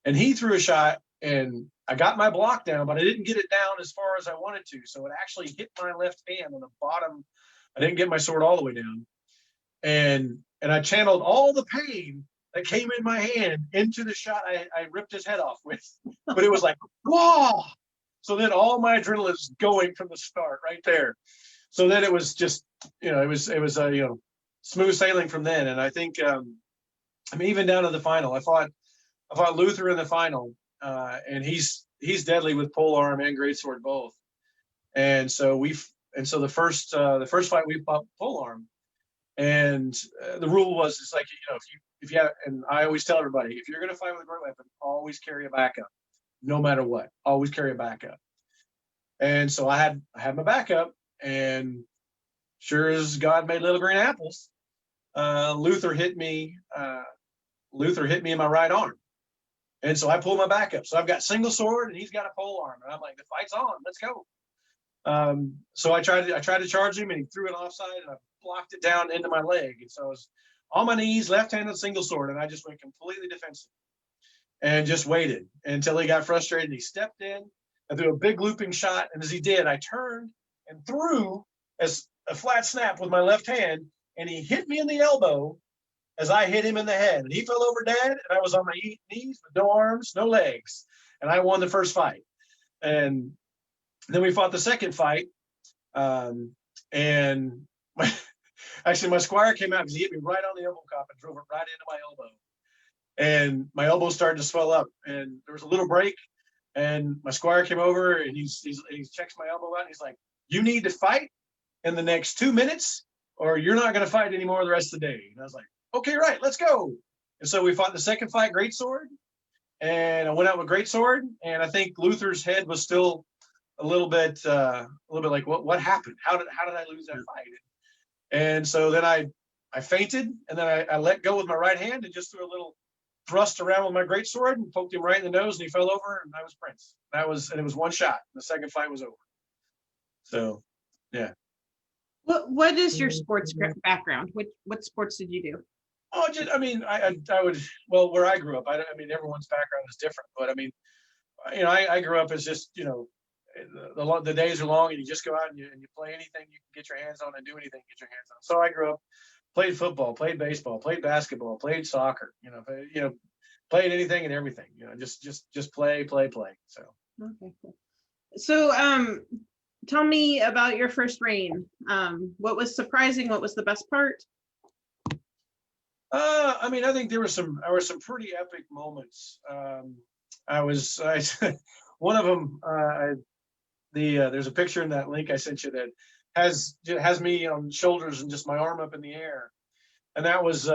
and he threw a shot and I got my block down, but I didn't get it down as far as I wanted to. So it actually hit my left hand on the bottom. I didn't get my sword all the way down. And I channeled all the pain that came in my hand into the shot I ripped his head off with. But it was like, whoa. So then all my adrenaline is going from the start right there. So then it was just, it was smooth sailing from then. And I think, even down to the final, I fought Luther in the final, and he's deadly with pole arm and greatsword both. And so the first fight we fought pole arm, and the rule was, it's like, if you have, and I always tell everybody, if you're going to fight with a great weapon, always carry a backup, no matter what. Always carry a backup. And so I had my backup, and sure as God made little green apples, Luther hit me in my right arm. And so I pulled my backup. So I've got single sword and he's got a pole arm. And I'm like, the fight's on, let's go. So I tried to charge him, and he threw it offside, and I blocked it down into my leg. And so I was on my knees, left-handed single sword, and I just went completely defensive and just waited until he got frustrated. He stepped in and threw a big looping shot. And as he did, I turned and threw as a flat snap with my left hand, and he hit me in the elbow as I hit him in the head. And he fell over dead, and I was on my knees with no arms, no legs. And I won the first fight. And then we fought the second fight. And my squire came out because he hit me right on the elbow cup and drove it right into my elbow. And my elbow started to swell up, and there was a little break. And my squire came over, and he checks my elbow out, and he's like, "You need to fight in the next 2 minutes, or you're not going to fight anymore the rest of the day." And I was like, "Okay, right, let's go." And so we fought the second fight, greatsword, and I went out with greatsword. And I think Luther's head was still a little bit like, what happened? How did I lose that fight? And so then I fainted, and then I let go with my right hand and just threw a little thrust around with my greatsword and poked him right in the nose, and he fell over, and I was Prince. And it was one shot. The second fight was over. So, yeah. What is your sports background? What sports did you do? Oh, I would, well, where I grew up, everyone's background is different, but I grew up as just, the days are long, and you just go out and you play anything you can get your hands on, and do anything you get your hands on. So I grew up, played football, played baseball, played basketball, played soccer, played anything and everything, just play. So. Okay, cool. So, tell me about your first reign. What was surprising? What was the best part? I think there were some pretty epic moments. One of them, there's a picture in that link I sent you that has me on shoulders and just my arm up in the air. And that was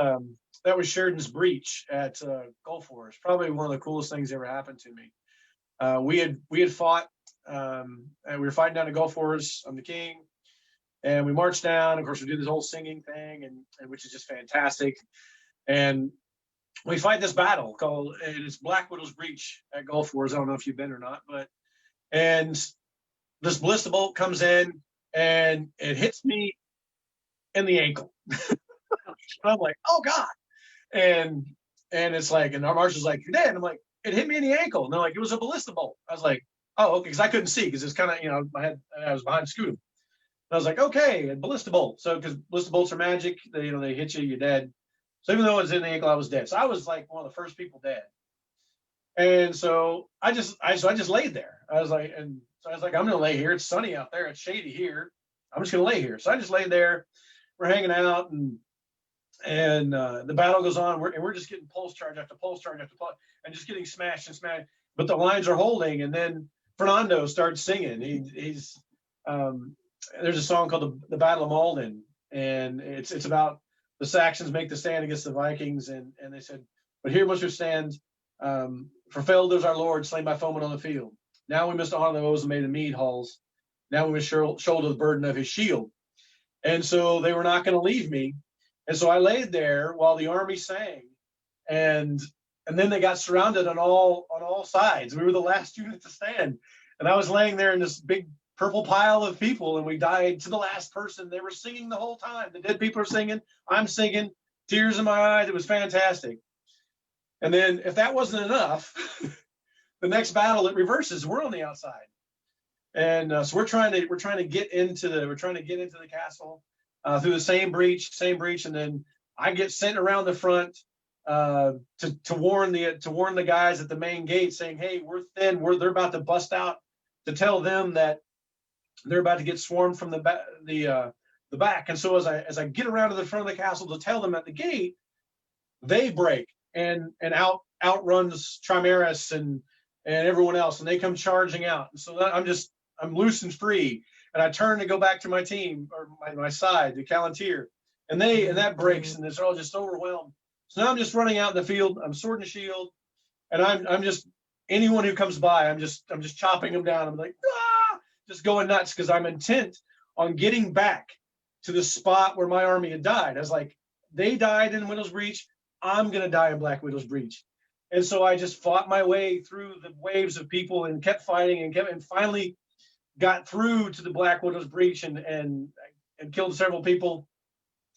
Sheridan's breach at Gulf Wars. Probably one of the coolest things that ever happened to me. We had fought, and we were fighting down at Gulf Wars. I'm the king. And we marched down. Of course, we did this whole singing thing, and which is just fantastic. And we fight this battle called, and it's Black Widow's Breach at Gulf Wars. I don't know if you've been or not, and this ballista bolt comes in, and it hits me in the ankle. I'm like, oh God. And it's like, and our marshal's like, "You're dead." And I'm like, "It hit me in the ankle." And they're like, "It was a ballista bolt." I was like, "Oh, okay." Because I couldn't see, because it's kind of, I was behind Scootum. I was like, okay, a ballista bolt. So, because ballista bolts are magic, they hit you, you're dead. So even though it was in the ankle, I was dead. So I was like one of the first people dead. And so I just laid there. I was like, I'm gonna lay here. It's sunny out there. It's shady here. I'm just gonna lay here. So I just laid there. We're hanging out, and the battle goes on. We're just getting pulse charge after pulse charge after pulse, and just getting smashed and smashed. But the lines are holding, and then Fernando starts singing. There's a song called the Battle of Mauldin, and it's about the Saxons make the stand against the Vikings, and they said, "But here must we stand, for felled is our Lord, slain by foemen on the field. Now we must honor those who made the mead halls. Now we must shoulder the burden of his shield." And so they were not going to leave me, and so I laid there while the army sang, and then they got surrounded on all sides. We were the last unit to stand, and I was laying there in this big purple pile of people, and we died to the last person. They were singing the whole time. The dead people are singing. I'm singing. Tears in my eyes. It was fantastic. And then, if that wasn't enough, the next battle it reverses. We're on the outside, and so we're trying to get into the castle through the same breach, and then I get sent around the front to warn the guys at the main gate, saying, "Hey, we're thin. They're about to bust out," to tell them that they're about to get swarmed from the back. And so as I get around to the front of the castle to tell them at the gate, they break and outruns Trimaris and everyone else, and they come charging out. And so I'm loose and free, and I turn to go back to my team, or my side, the Callantir, and that breaks, and they're all just overwhelmed. So now I'm just running out in the field. I'm sword and shield, and I'm just, anyone who comes by, I'm just chopping them down. I'm like, ah, just going nuts, because I'm intent on getting back to the spot where my army had died. I was like, they died in Widow's Breach, I'm gonna die in Black Widow's Breach. And so I just fought my way through the waves of people and kept fighting and finally got through to the Black Widow's Breach and killed several people.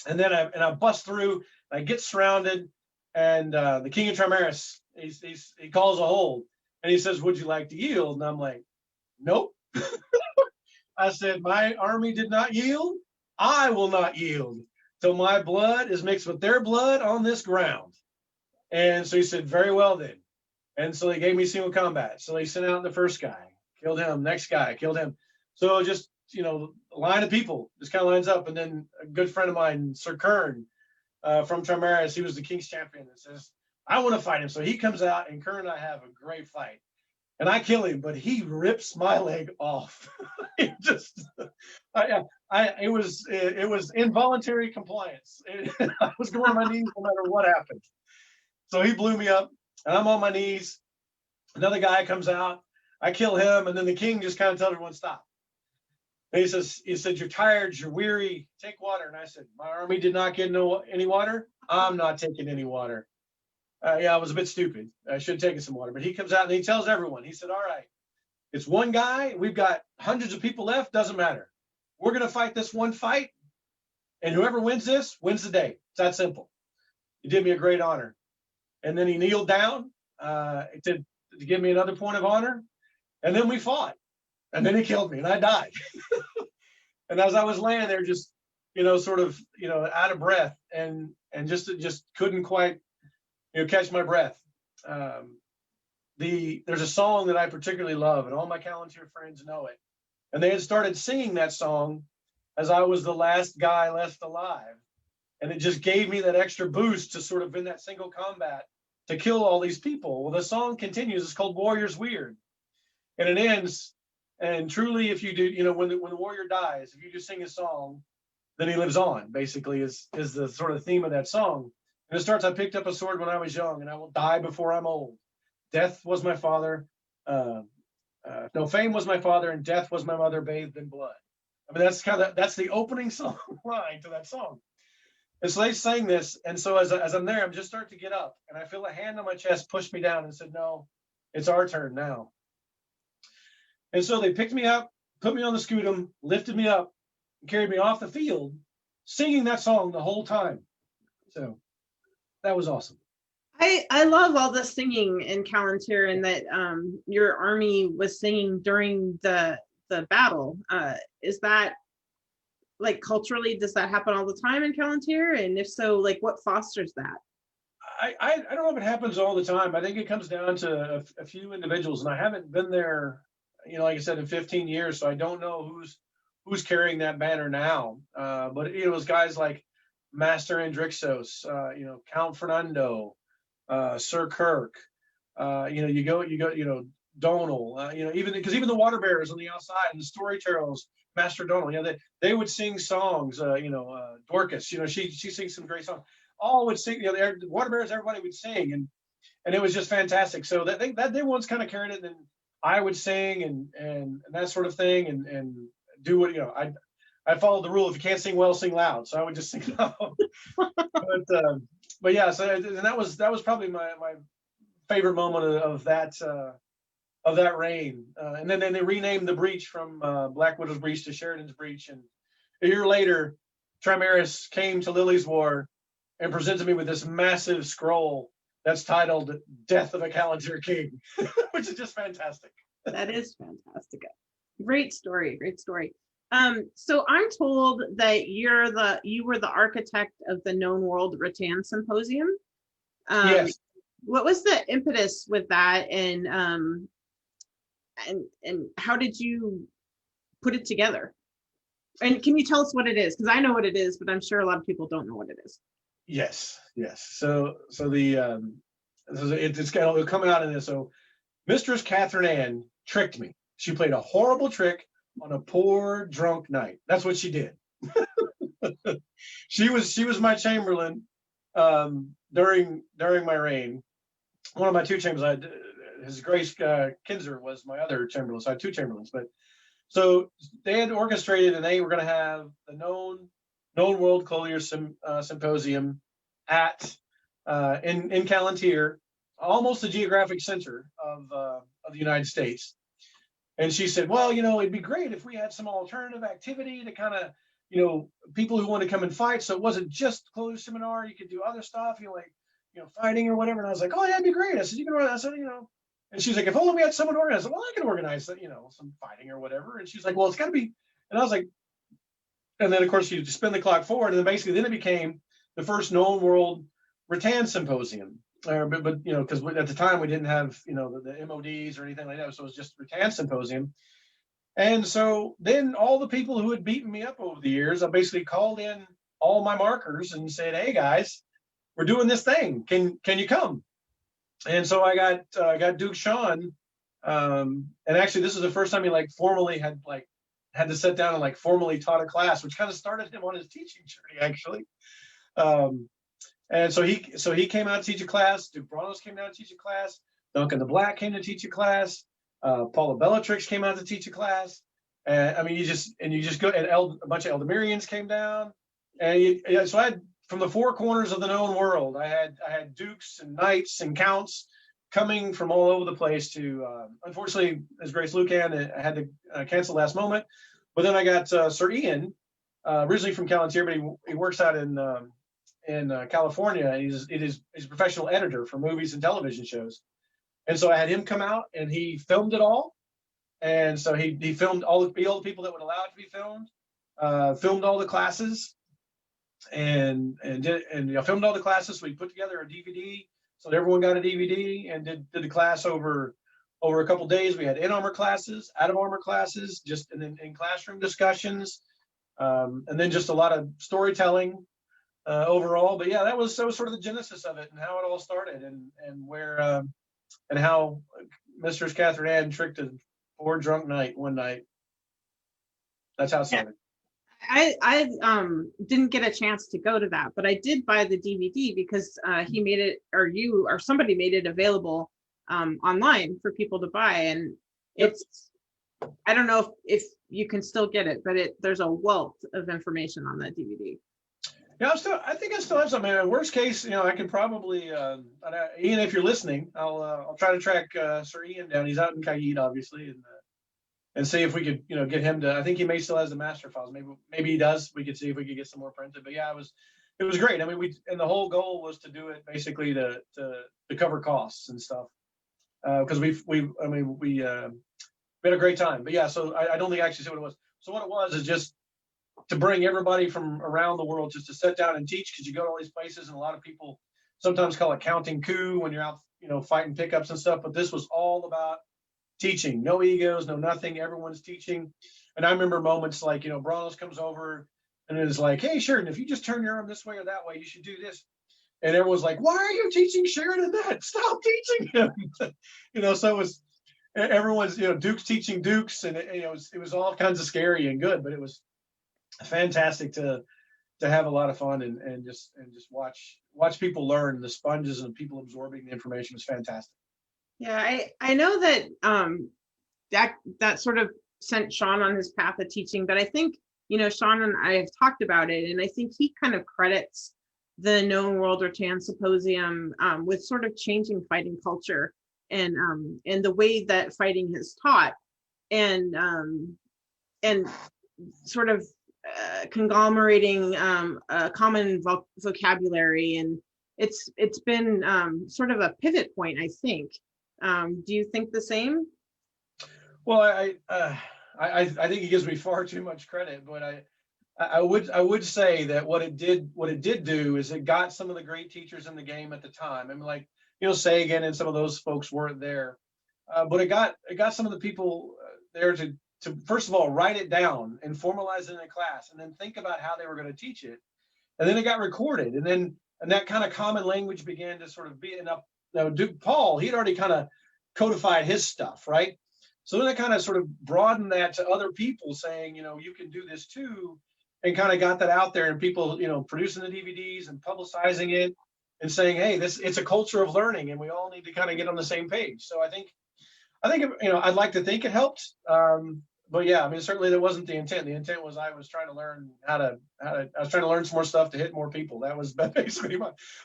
And then I bust through, I get surrounded, and the King of Trimaris, he calls a hold, and he says, "Would you like to yield?" And I'm like, "Nope." I said, "My army did not yield. I will not yield till my blood is mixed with their blood on this ground." And so he said, "Very well then." And so they gave me single combat. So they sent out the first guy, killed him, next guy, killed him. So just, a line of people just kind of lines up. And then a good friend of mine, Sir Kern, from Trimaris, he was the King's champion, and says, "I want to fight him." So he comes out, and Kern and I have a great fight. And I kill him, but he rips my leg off. It was involuntary compliance. I was going on my knees no matter what happened. So he blew me up, and I'm on my knees. Another guy comes out, I kill him, and then the king just kind of tells everyone, "Stop." And he said, "You're tired, you're weary, take water." And I said, "My army did not get any water. I'm not taking any water." Yeah, I was a bit stupid. I should have taken some water. But he comes out and he tells everyone, he said, "All right, it's one guy. We've got hundreds of people left. Doesn't matter. We're going to fight this one fight. And whoever wins this wins the day. It's that simple." He did me a great honor. And then he kneeled down to give me another point of honor. And then we fought. And then he killed me, and I died. And as I was laying there, just, sort of, out of breath and just couldn't quite, catch my breath. There's a song that I particularly love, and all my Callantir friends know it. And they had started singing that song as I was the last guy left alive. And it just gave me that extra boost to sort of, in that single combat, to kill all these people. Well, the song continues. It's called "Warrior's Weird." And it ends, and truly, if you do, when the warrior dies, if you just sing a song, then he lives on, basically, is the sort of theme of that song. And it starts, "I picked up a sword when I was young, and I will die before I'm old. Death was my father. No, fame was my father, and death was my mother, bathed in blood." I mean, that's the opening song line to that song. And so they sang this, and so as I'm there, I'm just starting to get up, and I feel a hand on my chest push me down and said, "No, it's our turn now." And so they picked me up, put me on the scutum, lifted me up, and carried me off the field, singing that song the whole time. So that was awesome. I love all the singing in Callantir, and that your army was singing during the battle. Is that, like, culturally, does that happen all the time in Callantir? And if so, like, what fosters that? I don't know if it happens all the time. I think it comes down to a few individuals, and I haven't been there, like I said, in 15 years, so I don't know who's carrying that banner now. But it was guys like Master Andrixos, Count Fernando, Sir Kirk, you go, Donal, even the water bearers on the outside and the storytellers, Master Donal, they would sing songs, Dorcas, she sings some great songs. All would sing, the water bearers, everybody would sing, and it was just fantastic. So that they once kind of carried it, and I would sing and that sort of thing, and do what, I followed the rule: if you can't sing well, sing loud. So I would just sing loud. But yeah, so and that was probably my favorite moment of that reign. And then they renamed the breach from Black Widow's Breach to Siridean's Breach. And a year later, Trimaris came to Lily's War and presented me with this massive scroll that's titled Death of a Calendar King, which is just fantastic. That is fantastic. Great story. Great story. So I'm told that you were the architect of the Known World Rattan Symposium. Yes. What was the impetus with that, and how did you put it together? And can you tell us what it is? Because I know what it is, but I'm sure a lot of people don't know what it is. Yes. So it's kind of coming out of this. So Mistress Catherine Ann tricked me. She played a horrible trick on a poor drunk knight. That's what she did. She was my chamberlain during my reign. One of my two chamberlains, His Grace Kinzer was my other chamberlain. So I had two chamberlains. But so they had orchestrated, and they were going to have the known World Collier Symposium at in Calontir, almost the geographic center of the United States. And she said, well, it'd be great if we had some alternative activity to kind of, people who want to come and fight. So it wasn't just Collier Seminar. You could do other stuff, fighting or whatever. And I was like, oh, yeah, that'd be great. I said, you can run. I said, and she's like, if only we had someone organized. Well, I can organize, some fighting or whatever. And she's like, well, it's got to be. And I was like, and then of course you spin the clock forward, and then basically it became the first Known World Rattan Symposium. But because at the time we didn't have the MODs or anything like that, so it was just Rattan Symposium. And so then all the people who had beaten me up over the years, I basically called in all my markers and said, hey guys, we're doing this thing. Can you come? And so I got Duke Sean, and actually this is the first time he formally had to sit down and formally taught a class, which kind of started him on his teaching journey actually. And so he came out to teach a class. Duke Branos came out to teach a class. Duncan the Black came to teach a class. Paula Bellatrix came out to teach a class. And you just go, and a bunch of Eldemirians came down. And so I had, from the four corners of the known world, I had dukes and knights and counts coming from all over the place to, unfortunately, His Grace Lucan had to cancel last moment. But then I got Sir Ian, originally from Calontir, but he works out in California. He's a professional editor for movies and television shows. And so I had him come out, and he filmed it all. And so he filmed all the people that would allow it to be filmed, filmed all the classes, and filmed all the classes. So we put together a DVD, so everyone got a DVD, and did the class over a couple of days. We had in armor classes, out of armor classes, and then in classroom discussions, and then just a lot of storytelling overall. But yeah, that was sort of the genesis of it, and how it all started, and where and how Mistress Catherine Ann tricked a poor drunk knight one night. That's how it started. I didn't get a chance to go to that, but I did buy the DVD because he made it, or somebody made it available online for people to buy, and it's, I don't know if you can still get it, but there's a wealth of information on that DVD. Yeah, I think I still have some. Man, worst case, I can probably Ian, if you're listening, I'll try to track Sir Ian down. He's out in Cayenne, obviously, and see if we could get him to. I think he may still has the master files. Maybe he does. We could see if we could get some more printed. But yeah, it was great. I mean, and the whole goal was to do it basically to cover costs and stuff, because we had a great time. But yeah, so I don't think I actually see what it was. So what it was is just to bring everybody from around the world just to sit down and teach, because you go to all these places, and a lot of people sometimes call it counting coup when you're out, fighting pickups and stuff. But this was all about teaching. No egos, no nothing. Everyone's teaching. And I remember moments like, Branos comes over and it's like, hey, Sheridan, if you just turn your arm this way or that way, you should do this. And everyone's like, why are you teaching Sheridan that? Stop teaching him. So it was, everyone's, Dukes teaching Dukes, and it was all kinds of scary and good, but it was fantastic to have a lot of fun and just watch people learn. The sponges and people absorbing the information was fantastic. Yeah, I know that that sort of sent Sean on his path of teaching, but I think Sean and I have talked about it, and I think he kind of credits the Known World Rattan Symposium with sort of changing fighting culture and the way that fighting is taught, and sort of conglomerating a common vocabulary, it's been sort of a pivot point, I think. Do you think the same? Well, I think he gives me far too much credit, but I would say that what it did do is it got some of the great teachers in the game at the time. I mean, like, Sagan and some of those folks weren't there, but it got some of the people there to first of all write it down and formalize it in a class, and then think about how they were going to teach it, and then it got recorded, and that kind of common language began to sort of be enough. Duke Paul, he'd already kind of codified his stuff, right? So then it kind of sort of broadened that to other people, saying, you can do this too, and kind of got that out there, and people, producing the DVDs and publicizing it and saying, hey, it's a culture of learning, and we all need to kind of get on the same page. So I think, I'd like to think it helped. But yeah, I mean, certainly that wasn't the intent. The intent was I was trying to learn I was trying to learn some more stuff to hit more people. That was basically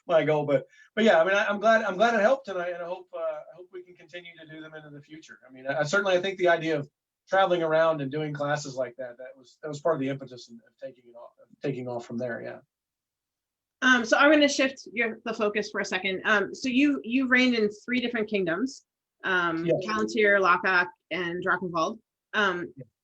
my goal. But yeah, I mean, I'm glad it helped, and I hope we can continue to do them into the future. I mean, I certainly think the idea of traveling around and doing classes like that was part of the impetus of taking off from there. Yeah. So I'm going to shift the focus for a second. So you reigned in 3 different kingdoms, Palantir, Lockak, and Drachenwald.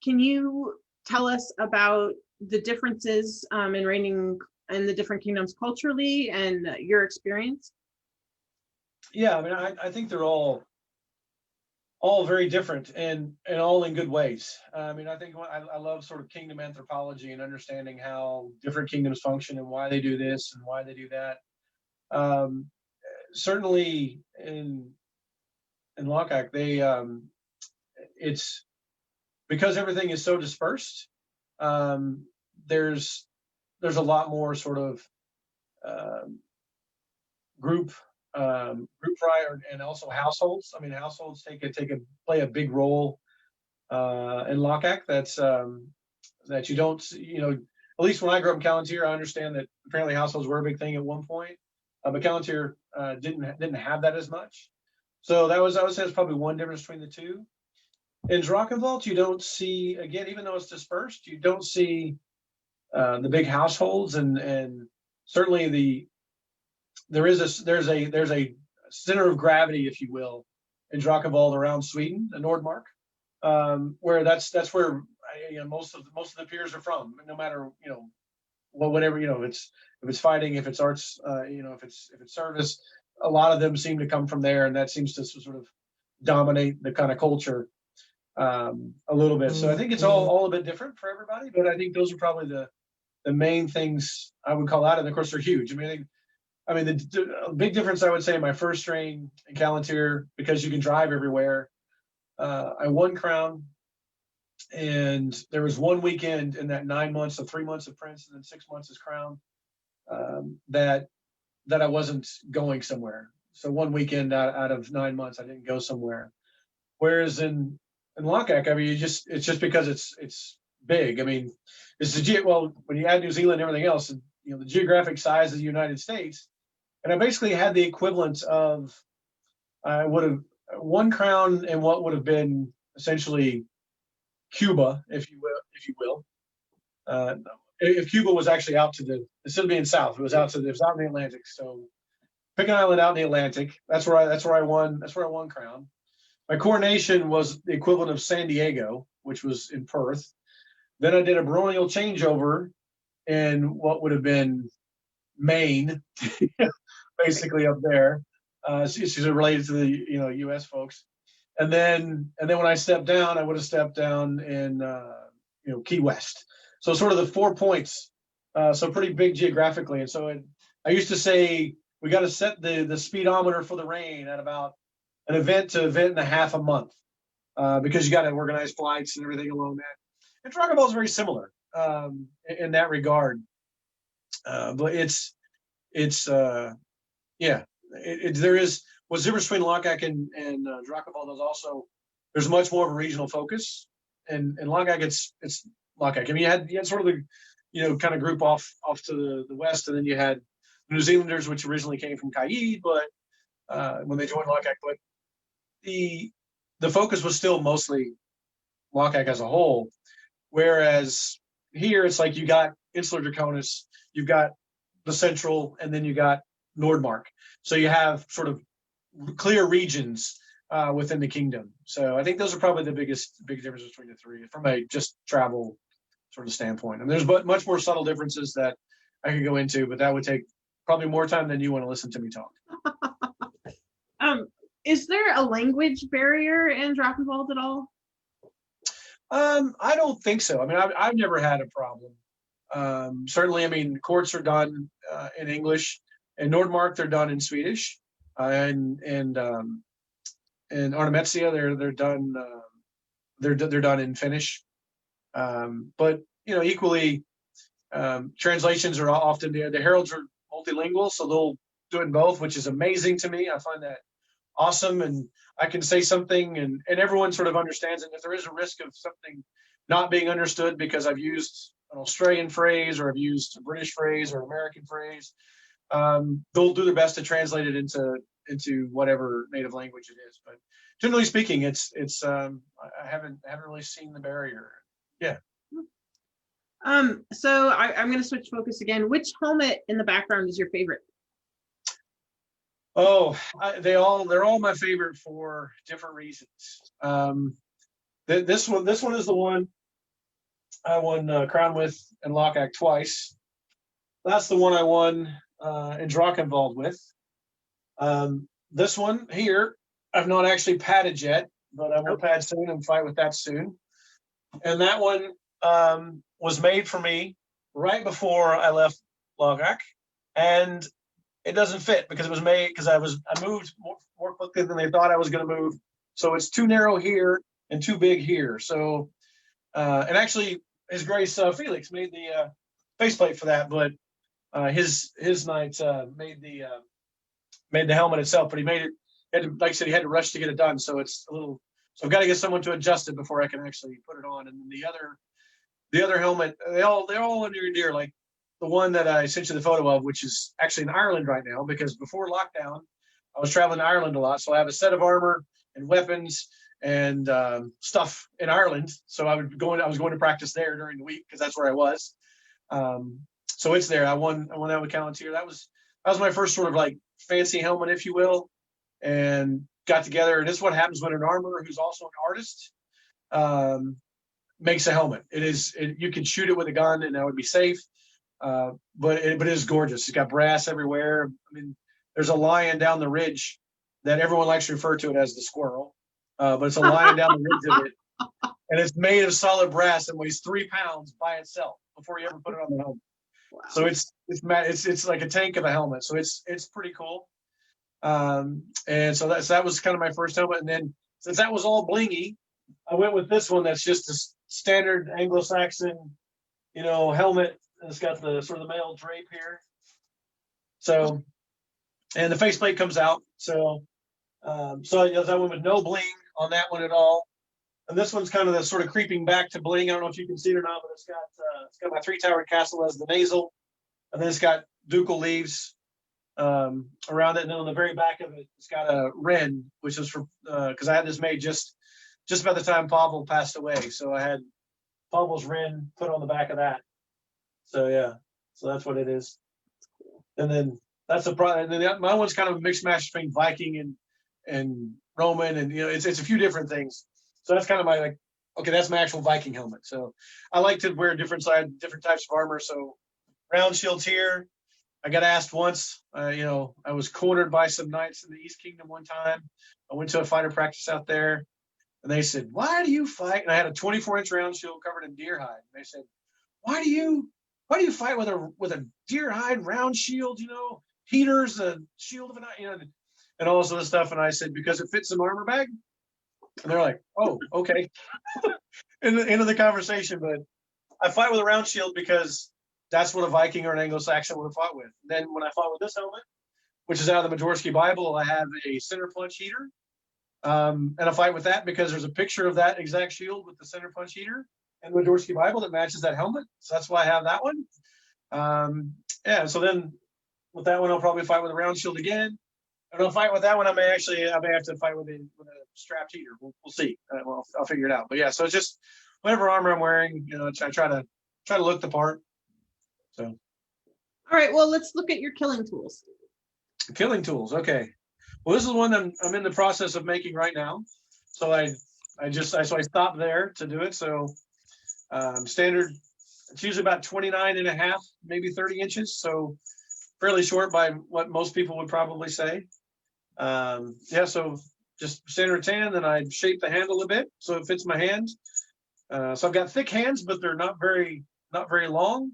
Can you tell us about the differences in reigning in the different kingdoms culturally and your experience? Yeah, I mean, I think they're all very different and all in good ways. I mean, I think I love sort of kingdom anthropology and understanding how different kingdoms function and why they do this and why they do that. Certainly in Lockak, it's because everything is so dispersed. There's a lot more sort of group prior and also households. I mean, households play a big role in Lockak. That's that you don't, at least when I grew up in Palantir, I understand that apparently households were a big thing at one point, but Palantir didn't have that as much. So I would say that's probably one difference between the two. In Drachenwald, you don't see, again, even though it's dispersed, you don't see the big households, and certainly there's a center of gravity, if you will, in Drachenwald around Sweden, the Nordmark, where that's where most of the peers are from. No matter whatever if it's fighting, if it's arts, if it's service, a lot of them seem to come from there, and that seems to sort of dominate the kind of culture a little bit. So I think it's all a bit different for everybody, but I think those are probably the main things I would call out, and of course they're huge. I mean, the big difference I would say in my first reign in Palantir, because you can drive everywhere, I won crown, and there was one weekend in that 9 months, so 3 months of Prince and then 6 months as crown, that I wasn't going somewhere. So one weekend out of 9 months, I didn't go somewhere. Whereas in Lockak, I mean, it's just because it's big. I mean, when you add New Zealand and everything else, the geographic size of the United States, and I basically had the equivalent of, I would have one crown in what would have been essentially Cuba, if you will. If Cuba was actually out to instead of being south, it was out in the Atlantic. So pick an island out in the Atlantic. That's where I won crown. My coronation was the equivalent of San Diego, which was in Perth. Then I did a baronial changeover in what would have been Maine, basically up there. She's related to the U.S. folks. And then when I stepped down, I would have stepped down in Key West. So sort of the 4 points, so pretty big geographically. And so I used to say we got to set the speedometer for the rain at about an event to event and a half a month, because you got to organize flights and everything along that. And Drachenwald is very similar in that regard, but there is what's the difference between Lockak and Drachenwald is also there's much more of a regional focus, and in Lockak it's Lockak. I mean, you had sort of the kind of group off to the west, and then you had New Zealanders, which originally came from Kaid, but when they joined Lockak, but the focus was still mostly Lockak as a whole. Whereas here, it's like you got Insular Draconis, you've got the Central, and then you got Nordmark. So you have sort of clear regions within the kingdom. So I think those are probably the big differences between the three from a just travel sort of standpoint. And there's much more subtle differences that I could go into, but that would take probably more time than you want to listen to me talk. Is there a language barrier in Drachenwald at all? I don't think so. I mean, I've never had a problem. Certainly, I mean, courts are done in English. In Nordmark, they're done in Swedish, and Arnemetsia, they're done they're done in Finnish. But equally, translations are often the heralds are multilingual, so they'll do it in both, which is amazing to me. I find that awesome, and I can say something and everyone sort of understands it. And if there is a risk of something not being understood because I've used an Australian phrase or I've used a British phrase or American phrase, they'll do their best to translate it into whatever native language it is. But generally speaking, it's I haven't really seen the barrier. Yeah. So I'm going to switch focus again. Which helmet in the background is your favorite? Oh, they're all my favorite for different reasons. This one is the one I won crown with in Lockhack twice. That's the one I won in Drachenwald with. This one here, I've not actually padded yet, but I will pad soon and fight with that soon. And that one was made for me right before I left Lockhack, and it doesn't fit because it was made because I moved more quickly than they thought I was going to move. So it's too narrow here and too big here. So and actually His Grace Felix made the faceplate for that, but his knight made the helmet itself, but he made it, like I said, he had to rush to get it done. So it's a little, so I've got to get someone to adjust it before I can actually put it on. And then the other helmet, they're all near and dear, like the one that I sent you the photo of, which is actually in Ireland right now, because before lockdown, I was traveling to Ireland a lot. So I have a set of armor and weapons and stuff in Ireland. So I was going to practice there during the week because that's where I was. So it's there. I won that with Palantir. That was my first sort of like fancy helmet, if you will, and got together. And this is what happens when an armorer who's also an artist makes a helmet. You can shoot it with a gun and that would be safe. But it is gorgeous. It's got brass everywhere. I mean, there's a lion down the ridge that everyone likes to refer to it as the squirrel, but it's a lion down the ridge of it, and it's made of solid brass and weighs 3 pounds by itself before you ever put it on the helmet. Wow. So it's like a tank of a helmet. So it's pretty cool. And so that was kind of my first helmet. And then since that was all blingy, I went with this one that's just a standard Anglo-Saxon, helmet. It's got the sort of the male drape here. So, and the faceplate comes out. So I went with no bling on that one at all. And this one's kind of the sort of creeping back to bling. I don't know if you can see it or not, but it's got my 3-towered castle as the nasal, and then it's got ducal leaves around it. And then on the very back of it, it's got a wren, which is for because I had this made just about the time Pavel passed away. So I had Pavel's wren put on the back of that. So yeah, so that's what it is. And then that's the problem. And then my one's kind of a mixed match between Viking and Roman, and it's a few different things. So that's kind of my that's my actual Viking helmet. So I like to wear different types of armor. So round shields here. I got asked once. I was cornered by some knights in the East Kingdom one time. I went to a fighter practice out there, and they said, "Why do you fight?" And I had a 24-inch round shield covered in deer hide. And they said, "Why do you fight with a deer hide round shield? Heaters, a shield of and all this other stuff." And I said, "Because it fits an armor bag." And they're like, "Oh, okay." End of the conversation. But I fight with a round shield because that's what a Viking or an Anglo-Saxon would have fought with. And then when I fought with this helmet, which is out of the Majorsky Bible, I have a center punch heater. And I fight with that because there's a picture of that exact shield with the center punch heater in the Majorsky Bible that matches that helmet. So that's why I have that one. So then with that one, I'll probably fight with a round shield again. And I'll fight with that one. I may have to fight with a strapped heater. We'll see. I'll figure it out. But yeah, so it's just whatever armor I'm wearing, I try to look the part. So. All right. Well, let's look at your killing tools. Killing tools. Okay. Well, this is one that I'm in the process of making right now. So so I stopped there to do it. So standard, it's usually about 29 and a half, maybe 30 inches. So fairly short by what most people would probably say. Yeah, so just standard tan, then I shape the handle a bit so it fits my hand. So I've got thick hands, but they're not very long.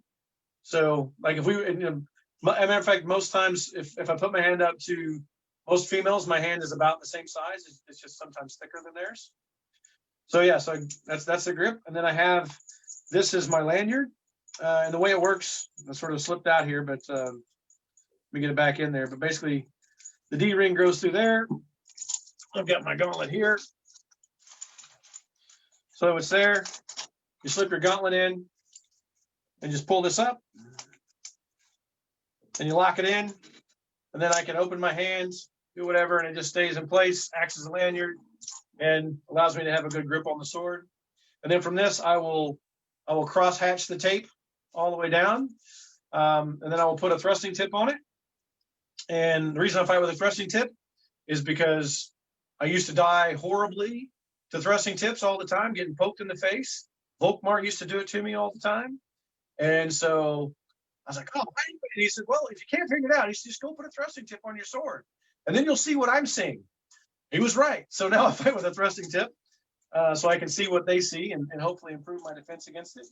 So like if we, as a matter of fact, most times if I put my hand up to most females, my hand is about the same size. It's just sometimes thicker than theirs. So yeah, so that's the grip. And then I have, this is my lanyard. And the way it works, I sort of slipped out here, but let me get it back in there. But basically the D-ring goes through there. I've got my gauntlet here. So it's there. You slip your gauntlet in and just pull this up and you lock it in. And then I can open my hands, do whatever, and it just stays in place, acts as a lanyard, and allows me to have a good grip on the sword. And then from this, I will cross hatch the tape all the way down. And then I will put a thrusting tip on it. And the reason I fight with a thrusting tip is because I used to die horribly to thrusting tips all the time, getting poked in the face. Volkmar used to do it to me all the time. And so I was like, oh, why? And he said, well, if you can't figure it out, he said, just go put a thrusting tip on your sword. And then you'll see what I'm seeing. He was right. So now I fight with a thrusting tip so I can see what they see and hopefully improve my defense against it.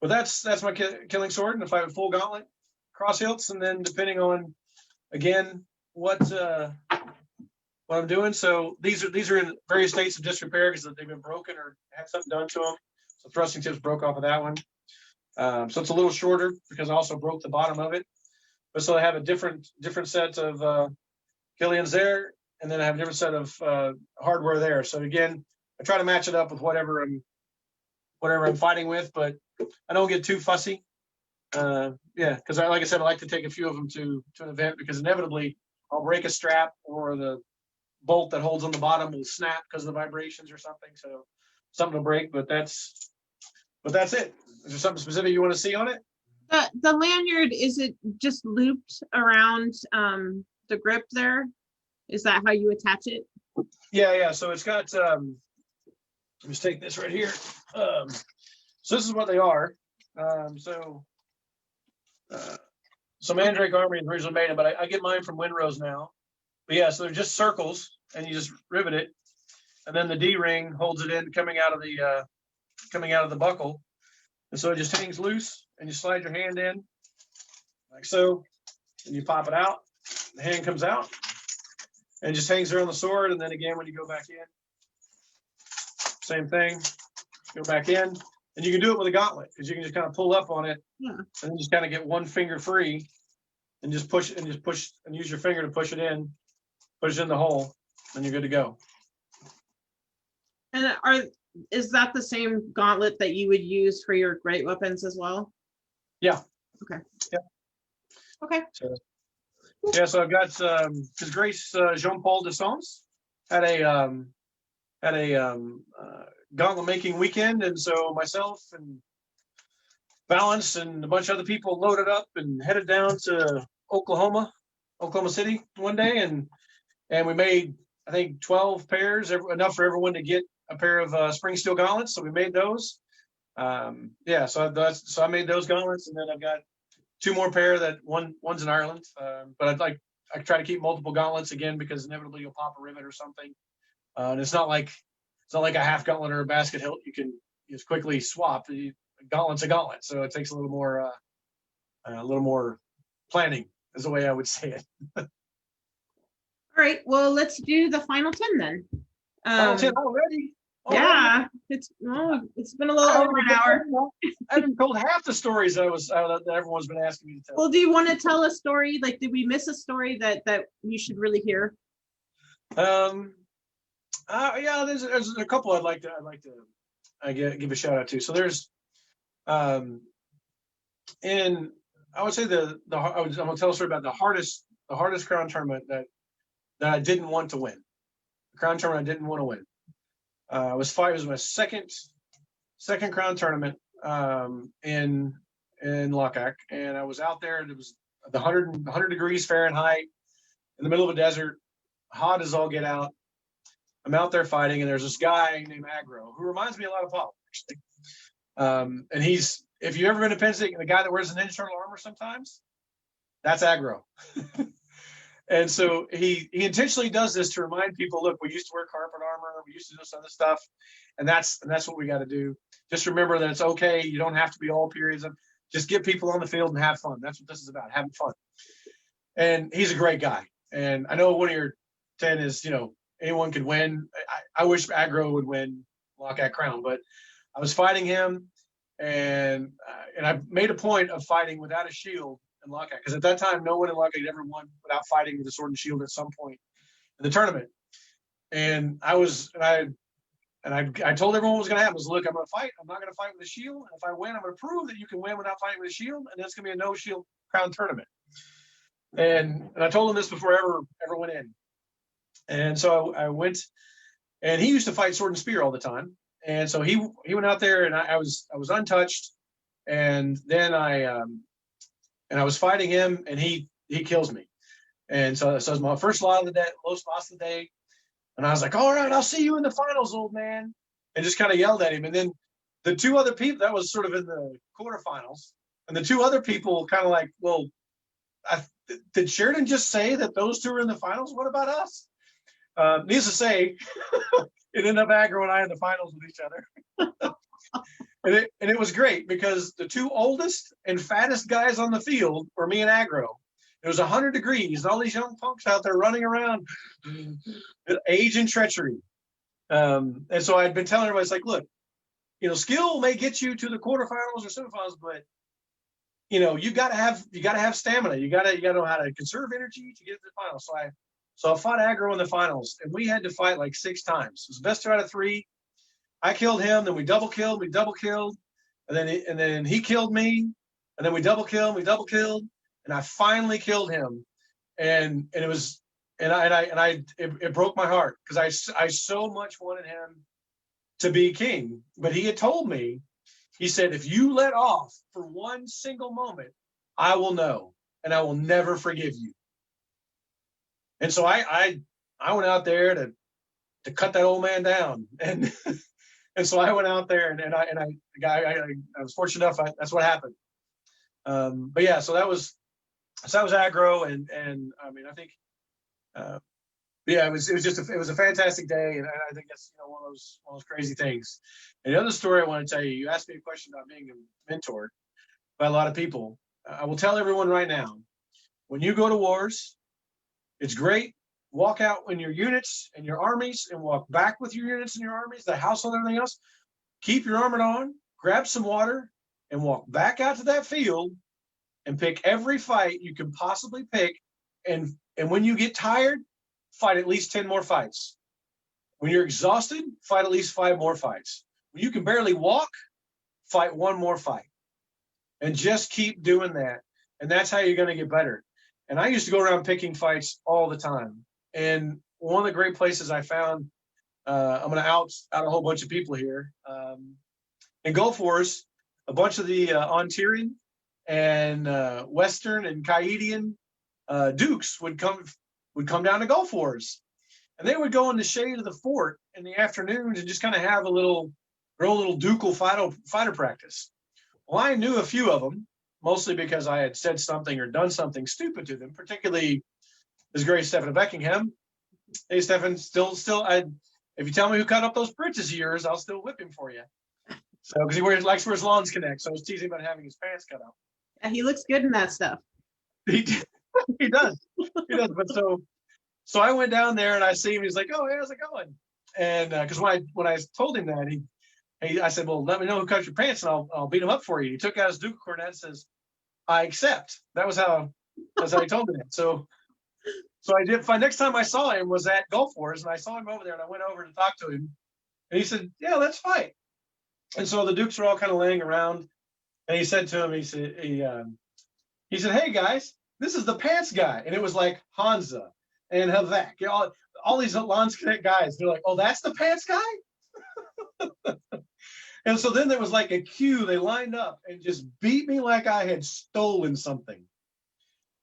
But that's my killing sword. And if I have full gauntlet, cross hilts, and then depending on, again, what I'm doing. So these are in various states of disrepair because they've been broken or had something done to them. So thrusting tips broke off of that one. So it's a little shorter because I also broke the bottom of it. But so I have a different set of Killians there, and then I have a different set of hardware there. So again, I try to match it up with whatever I'm fighting with, but I don't get too fussy. Yeah, because like I said, I like to take a few of them to an event because inevitably I'll break a strap or the bolt that holds on the bottom will snap because of the vibrations or something. So something will break, but that's it. Is there something specific you want to see on it? The lanyard, is it just looped around the grip there? Is that how you attach it? Yeah. So it's got, let's take this right here. So this is what they are. So Mandrake Armory originally made them, but I get mine from Windrose now. But yeah, so they're just circles, and you just rivet it, and then the D-ring holds it in coming out of the buckle, and so it just hangs loose, and you slide your hand in like so, and you pop it out. The hand comes out, and it just hangs there on the sword. And then again, when you go back in, same thing, go back in, and you can do it with a gauntlet because you can just kind of pull up on it, and then just kind of get one finger free, and just push and use your finger to push it in the hole, and you're good to go. And is that the same gauntlet that you would use for your great weapons as well? Yeah. Okay. Yeah. Okay. So, yeah, so I've got His Grace Jean-Paul de Sens had a gauntlet making weekend, and so myself and Balance and a bunch of other people loaded up and headed down to Oklahoma City one day, and we made, I think, 12 pairs, enough for everyone to get a pair of spring steel gauntlets. So we made those. Yeah, so I made those gauntlets, and then I've got 2 more pair that one's in Ireland. But I try to keep multiple gauntlets again because inevitably you'll pop a rivet or something. And it's not like a half gauntlet or a basket hilt you can just quickly swap. A gauntlet's a gauntlet, so it takes a little more planning, is the way I would say it. All right, well, let's do the final 10 then. Final 10 already? Yeah, it's been a little over an hour. I haven't told half the stories that everyone's been asking me to tell. Well, do you want to tell a story? Like, did we miss a story that you should really hear? Yeah, there's a couple I'd like to give a shout out to. So there's and I would say I'm gonna tell a story about the hardest crown tournament that I didn't want to win. The crown tournament I didn't want to win. It was my second crown tournament in Lockhack, and I was out there, and it was the 100 degrees Fahrenheit. in the middle of a desert, hot as all get out. I'm out there fighting, and there's this guy named Aggro who reminds me a lot of Paul, actually. And he's, if you've ever been to Pinzig, the guy that wears an internal armor sometimes, that's Aggro. And so he intentionally does this to remind people, look, we used to wear carpet armor, we used to do this other stuff, and that's what we got to do. Just remember that it's okay. You don't have to be all periods of, just get people on the field and have fun. That's what this is about, having fun. And he's a great guy. And I know one of your 10 is, anyone could win. I wish Aggro would win Lockout Crown, but I was fighting him, and I made a point of fighting without a shield in Lockout, because at that time, no one in Lockout had ever won without fighting with a sword and shield at some point in the tournament. And I told everyone what was going to happen. Was, look, I'm going to fight. I'm not going to fight with a shield. And if I win, I'm going to prove that you can win without fighting with a shield, and it's going to be a no shield crown tournament. And I told him this before I ever went in. And so I went, and he used to fight sword and spear all the time. And so he went out there, and I was untouched. And then I was fighting him, and he kills me. And so it was my first loss of the day. And I was like, all right, I'll see you in the finals, old man. And just kind of yelled at him. And then the two other people, that was sort of in the quarterfinals. And the two other people kind of like, well, did Sheridan just say that those two are in the finals? What about us? Needless to say, it ended up Aggro and I in the finals with each other. and it was great, because the two oldest and fattest guys on the field were me and Aggro. It was 100 degrees, and all these young punks out there running around, age and treachery. And so I'd been telling everybody, it's like, look, skill may get you to the quarterfinals or semifinals, but you gotta have stamina. You gotta know how to conserve energy to get to the finals. So I fought Aggro in the finals, and we had to fight like 6 times. It was best 2 out of 3. I killed him, then we double killed, and then he killed me, and then we double killed, and I finally killed him, and it was, it broke my heart, because I so much wanted him to be king. But he had told me, he said, if you let off for one single moment, I will know, and I will never forgive you. And so I went out there to cut that old man down, and so I went out there, and I was fortunate enough. That's what happened. But yeah, so that was Aggro, and I mean, I think, yeah, it was a fantastic day, and I think that's one of those crazy things. And the other story I want to tell you, you asked me a question about being mentored by a lot of people. I will tell everyone right now, when you go to wars, it's great. Walk out in your units and your armies, and walk back with your units and your armies, the household and everything else. Keep your armor on, grab some water, and walk back out to that field and pick every fight you can possibly pick. And when you get tired, fight at least 10 more fights. When you're exhausted, fight at least 5 more fights. When you can barely walk, fight 1 more fight. And just keep doing that. And that's how you're going to get better. And I used to go around picking fights all the time. And one of the great places I found, I'm going to out a whole bunch of people here. In Gulf Wars, a bunch of the Ontarian and Western and Kaedian dukes would come down to Gulf Wars. And they would go in the shade of the fort in the afternoons and just kind of have a little ducal fighter practice. Well, I knew a few of them, mostly because I had said something or done something stupid to them, particularly His Grace Stephen of Beckingham. Hey, Stephen, still, if you tell me who cut up those britches of yours, I'll still whip him for you. So, because he likes where his lawns connect. So I was teasing about having his pants cut up. Yeah, he looks good in that stuff. He does. But so I went down there and I see him. He's like, "Oh, hey, how's it going?" And because when I told him that, I said, "Well, let me know who cut your pants, and I'll beat him up for you." He took out his ducal cornet and says, "I accept." That's how he told me that. So I did. Next time I saw him was at Gulf Wars, and I saw him over there, and I went over to talk to him, and he said, "Yeah, let's fight." And so the dukes were all kind of laying around, and he said to him, he said, "Hey guys, this is the pants guy," and it was like Hansa and Havak, all these Lansknecht guys. They're like, "Oh, that's the pants guy." And so then there was like a queue. They lined up and just beat me like I had stolen something.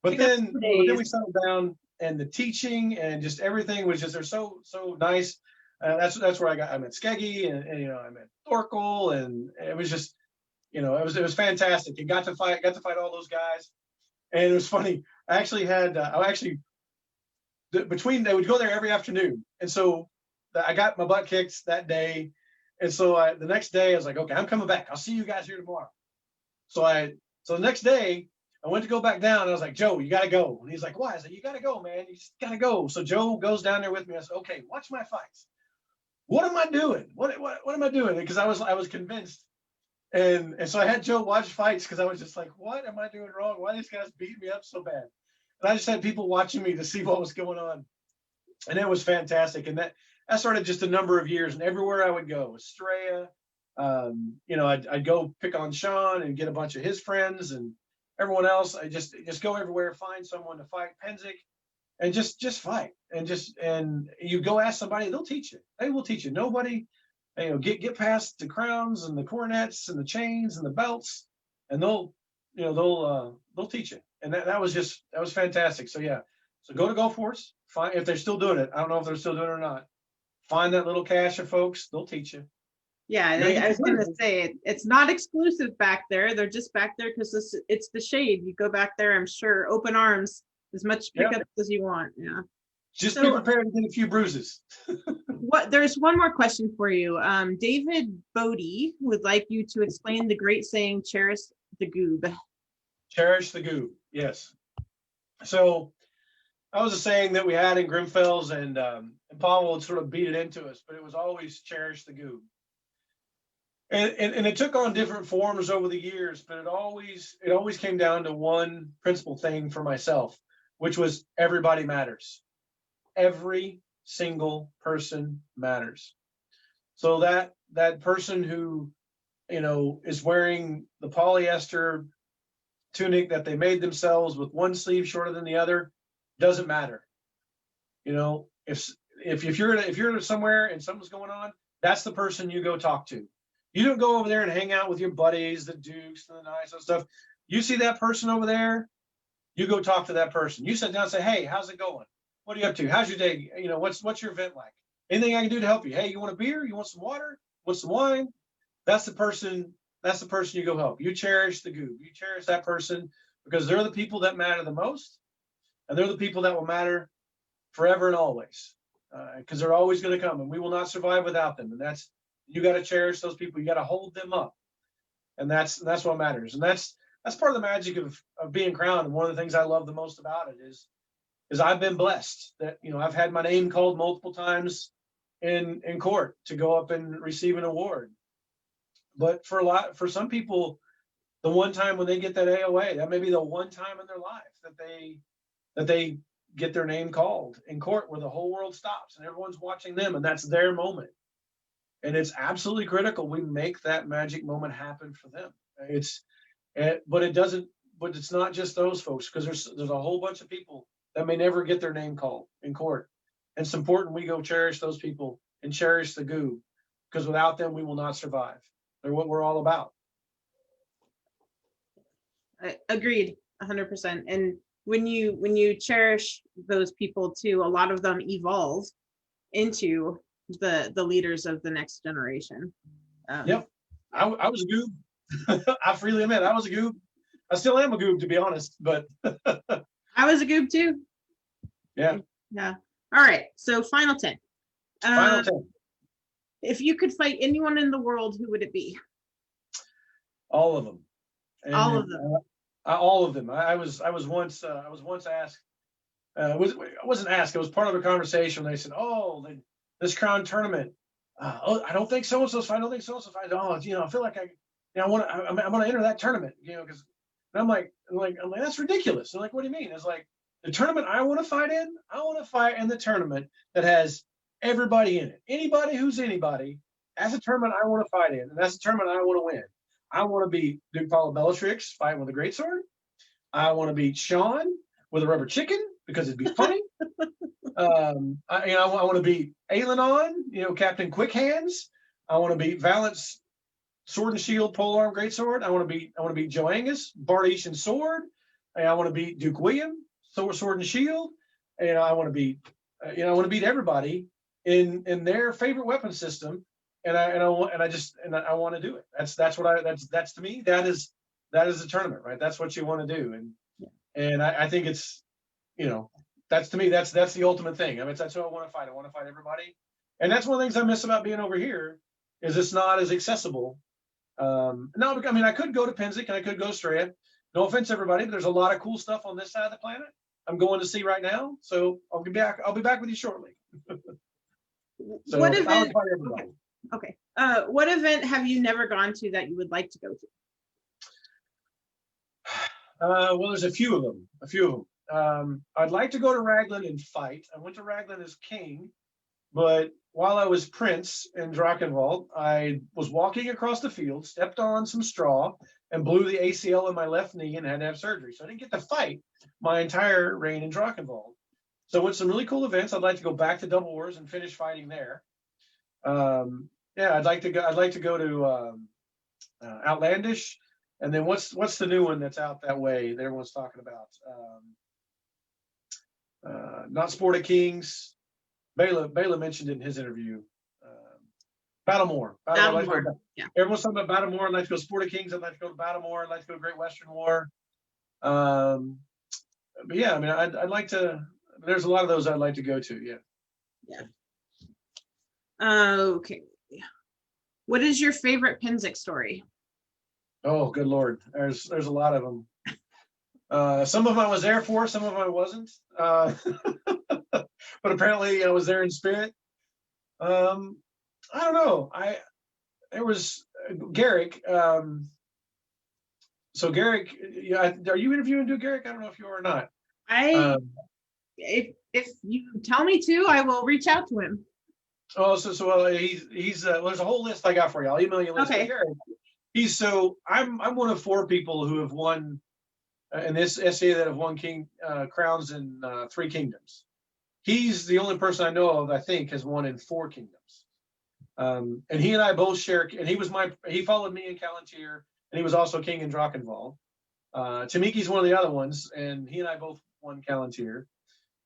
But then we settled down, and the teaching and just everything was just, they're so nice. That's where I met Skeggy and you know, I met Thorkel, and it was just, you know, it was fantastic. And got to fight all those guys. And it was funny. I actually had between, they would go there every afternoon, and so I got my butt kicked that day. And so the next day I was like, okay, I'm coming back. I'll see you guys here tomorrow. So the next day I went to go back down, and I was like, Joe, you got to go. And he's like, why? I said, you got to go, man. You just got to go. So Joe goes down there with me. I said, okay, watch my fights. What am I doing? What am I doing? Because I was convinced. And so I had Joe watch fights, because I was just like, what am I doing wrong? Why are these guys beating me up so bad? And I just had people watching me to see what was going on. And it was fantastic. And that started just a number of years. And everywhere I would go, Estrella, you know, I'd go pick on Sean and get a bunch of his friends and everyone else. I just go everywhere, find someone to fight. Pinzig, and just fight. And you go ask somebody, they'll teach you. They will teach you. Nobody, you know, get past the crowns and the coronets and the chains and the belts, and they'll teach you. And that was fantastic. So yeah, so go to Gulf Force, find, if they're still doing it. I don't know if they're still doing it or not. Find that little cache of folks, they'll teach you. Yeah, I was going to say, it's not exclusive back there. They're just back there because it's the shade. You go back there, I'm sure, open arms, as much pickups as you want. Yeah. Just be prepared to get a few bruises. There's one more question for you. David Bodie would like you to explain the great saying, cherish the goob. Cherish the goob, yes. So that was a saying that we had in Grimfells, and Paul would sort of beat it into us, but it was always cherish the goob. And it took on different forms over the years, but it always came down to one principal thing for myself, which was everybody matters. Every single person matters. So that person who, you know, is wearing the polyester tunic that they made themselves with one sleeve shorter than the other, doesn't matter. You know, if you're somewhere and something's going on, that's the person you go talk to. You don't go over there and hang out with your buddies, the Dukes and the Knights and stuff. You see that person over there, you go talk to that person. You sit down and say, hey, how's it going? What are you up to? How's your day? You know, what's your event like? Anything I can do to help you? Hey, you want a beer? You want some water? Want some wine? That's the person you go help. You cherish the goob. You cherish that person, because they're the people that matter the most, and they're the people that will matter forever and always, because they're always going to come, and we will not survive without them. And you got to cherish those people. You got to hold them up, and that's what matters. And that's part of the magic of being crowned. And one of the things I love the most about it is I've been blessed that, you know, I've had my name called multiple times in court to go up and receive an award. But for some people, the one time when they get that AOA, that may be the one time in their life that they get their name called in court, where the whole world stops and everyone's watching them, and that's their moment. And it's absolutely critical we make that magic moment happen for them. But it's not just those folks, because there's a whole bunch of people that may never get their name called in court. And it's important we go cherish those people and cherish the goob, because without them, we will not survive. They're what we're all about. Agreed, 100%. And when you cherish those people too, a lot of them evolve into the leaders of the next generation. Yep. I was a goob. I freely admit I was a goob. I still am a goob, to be honest, but I was a goob too. Yeah. All right, so final 10. Final 10. If you could fight anyone in the world, who would it be? All of them. All of them. All of them. I was once asked. I wasn't asked. It was part of a conversation. They said, "Oh, this crown tournament. I don't think so and so's fight. I don't think so and so's fight. Oh, you know, I feel like I want to enter that tournament. You know, because I'm like, that's ridiculous. They're like, what do you mean? It's like, the tournament I want to fight in the tournament that has everybody in it. Anybody who's anybody. That's a tournament I want to fight in, and that's a tournament I want to win. I want to beat Duke Paulo Bellatrix fighting with a greatsword. I want to beat Sean with a rubber chicken, because it'd be funny. I want to beat Ailenon, you know, Captain Quick Hands. I want to beat Valence Sword and Shield, Polearm Greatsword. I want to beat Joe Angus, Bart Easton Sword. I want to beat Duke William, Sword and Shield. I want to beat, I want to beat everybody in their favorite weapon system, and I want to do it. That's to me, that is a tournament, right? That's what you want to do, and I think it's, that's to me, that's the ultimate thing. I mean, that's what I want to fight. I want to fight everybody, and that's one of the things I miss about being over here is it's not as accessible. No, I mean, I could go to Pinzig and I could go Straya. No offense, everybody, but there's a lot of cool stuff on this side of the planet I'm going to see right now. So I'll be back with you shortly. So what event? Okay. What event have you never gone to that you would like to go to? Well, there's a few of them. I'd like to go to Raglan and fight. I went to Raglan as king, but while I was prince in Drachenwald, I was walking across the field, stepped on some straw, and blew the ACL in my left knee and had to have surgery. So I didn't get to fight my entire reign in Drachenwald. So with some really cool events, I'd like to go back to Double Wars and finish fighting there. I'd like to go to Outlandish, and then what's the new one that's out that way that everyone's talking about? Not Sport of Kings. Bela mentioned it in his interview. Battlemore. Yeah. Everyone's talking about Battlemore. I'd like to go Sport of Kings. I'd like to go to Battlemore. I'd like to go to Great Western War. But yeah, I mean, I'd like to. There's a lot of those I'd like to go to. Yeah. Okay. What is your favorite Pinzig story? Oh, good Lord. There's a lot of them. Some of them I was there for, some of them I wasn't. But apparently I was there in spirit. I don't know. There was Garrick. So Garrick, are you interviewing Garrick? I don't know if you are or not. If you tell me to, I will reach out to him. Oh, so he's there's a whole list I got for you. I'll email you a list. Okay. Garrick, I'm one of 4 people who have won in this SCA that have won king crowns in 3 kingdoms. He's the only person I know of, I think, has won in 4 kingdoms. And he and I both share, and he followed me in Callantyr, and he was also king in Drachenwald. Tamiki's one of the other ones, and he and I both won Callantyr.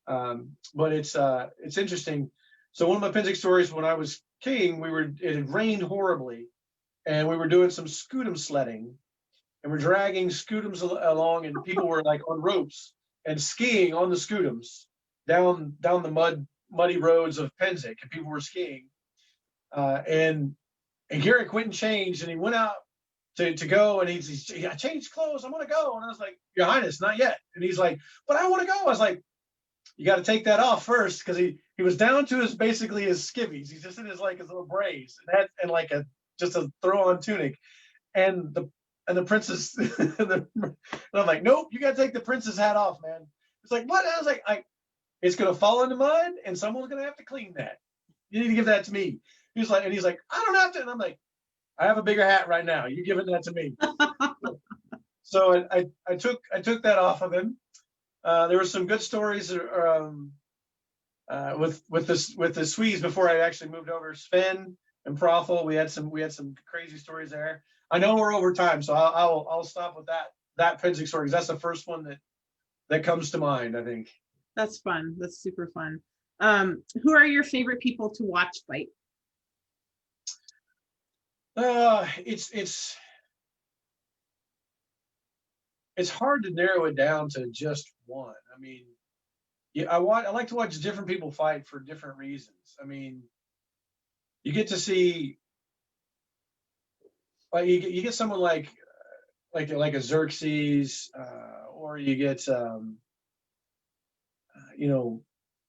But it's interesting. So one of my Pinzig stories, when I was king, it had rained horribly, and we were doing some scutum sledding, and we're dragging scutums along, and people were like on ropes and skiing on the scutums down the muddy roads of Pinzig, and people were skiing. And Garrick went and changed, and he went out to go, and he's I changed clothes, I want to go. And I was like, Your Highness, not yet. And he's like, but I want to go. I was like, you got to take that off first, because he was down to his skivvies. He's just in his little braids and like just a throw-on tunic, and the princess. And I'm like, nope, you got to take the princess hat off, man. It's like, what? I was like, it's gonna fall into mud, and someone's gonna have to clean that. You need to give that to me. He's like, I don't have to. And I'm like, I have a bigger hat right now. You're giving that to me. So I took that off of him. There were some good stories with the Swedes before I actually moved over. Sven and Prothel, we had some crazy stories there. I know we're over time, so I'll stop with that Pinzig story, because that's the first one that comes to mind, I think. That's fun. That's super fun. Who are your favorite people to watch fight? It's hard to narrow it down to just one. I mean, I like to watch different people fight for different reasons. I mean, you get to see, like, you get someone like a Xerxes, or you get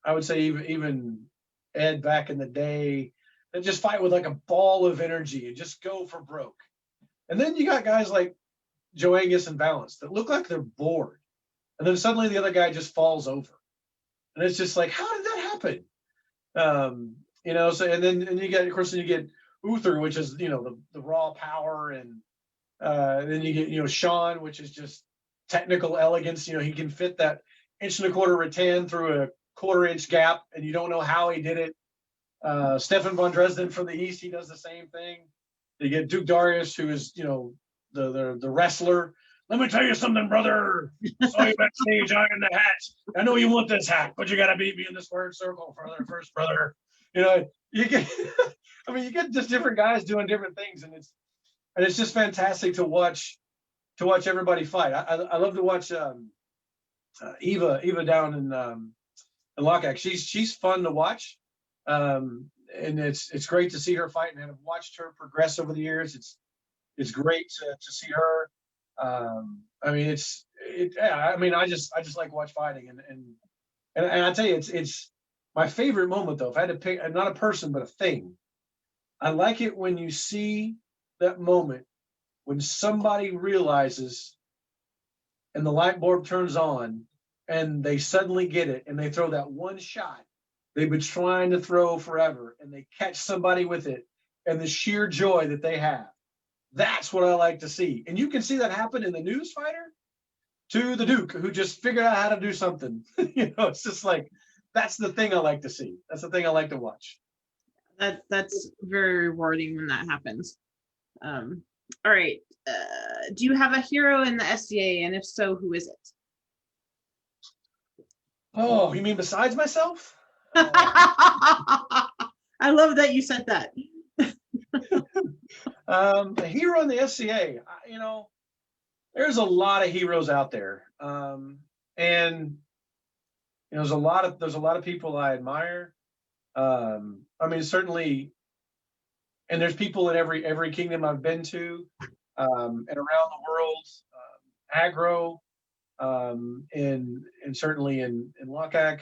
I would say even Ed back in the day, that just fight with like a ball of energy and just go for broke. And then you got guys like Joangus and Balance that look like they're bored, and then suddenly the other guy just falls over, and it's just like, how did that happen? So and you get, of course, then you get Uther, which is the raw power, and then you get Sean, which is just technical elegance. He can fit that 1.25 inch rattan through a 1/4 inch gap, and you don't know how he did it. Stefan von Dresden from the East, he does the same thing. You get Duke Darius, who is the wrestler. let me tell you something, brother. Saw you backstage eyeing the hat. I know you want this hat, but you got to beat me in the squared circle first, brother. You know, you get, I mean, you get just different guys doing different things, and it's just fantastic to watch everybody fight. I love to watch Eva down in Lockack. She's fun to watch, and it's great to see her fight, and I've watched her progress over the years. It's great to see her. I mean, I mean, I just like watch fighting, and I tell you, it's my favorite moment though. If I had to pick, not a person but a thing, I like it when you see that moment when somebody realizes and the light bulb turns on and they suddenly get it and they throw that one shot they've been trying to throw forever and they catch somebody with it and the sheer joy that they have. That's what I like to see. And you can see that happen in the news fighter to the Duke who just figured out how to do something. You know, it's just like, that's the thing I like to see. That's the thing I like to watch. That's very rewarding when that happens. All right. Do you have a hero in the SCA? And if so, who is it? Oh, you mean besides myself? I love that you said that. The hero in the SCA, you know, there's a lot of heroes out there. And you know, there's a lot of people I admire. I mean, certainly, and there's people in every kingdom I've been to, and around the world, aggro, and certainly in Lockack.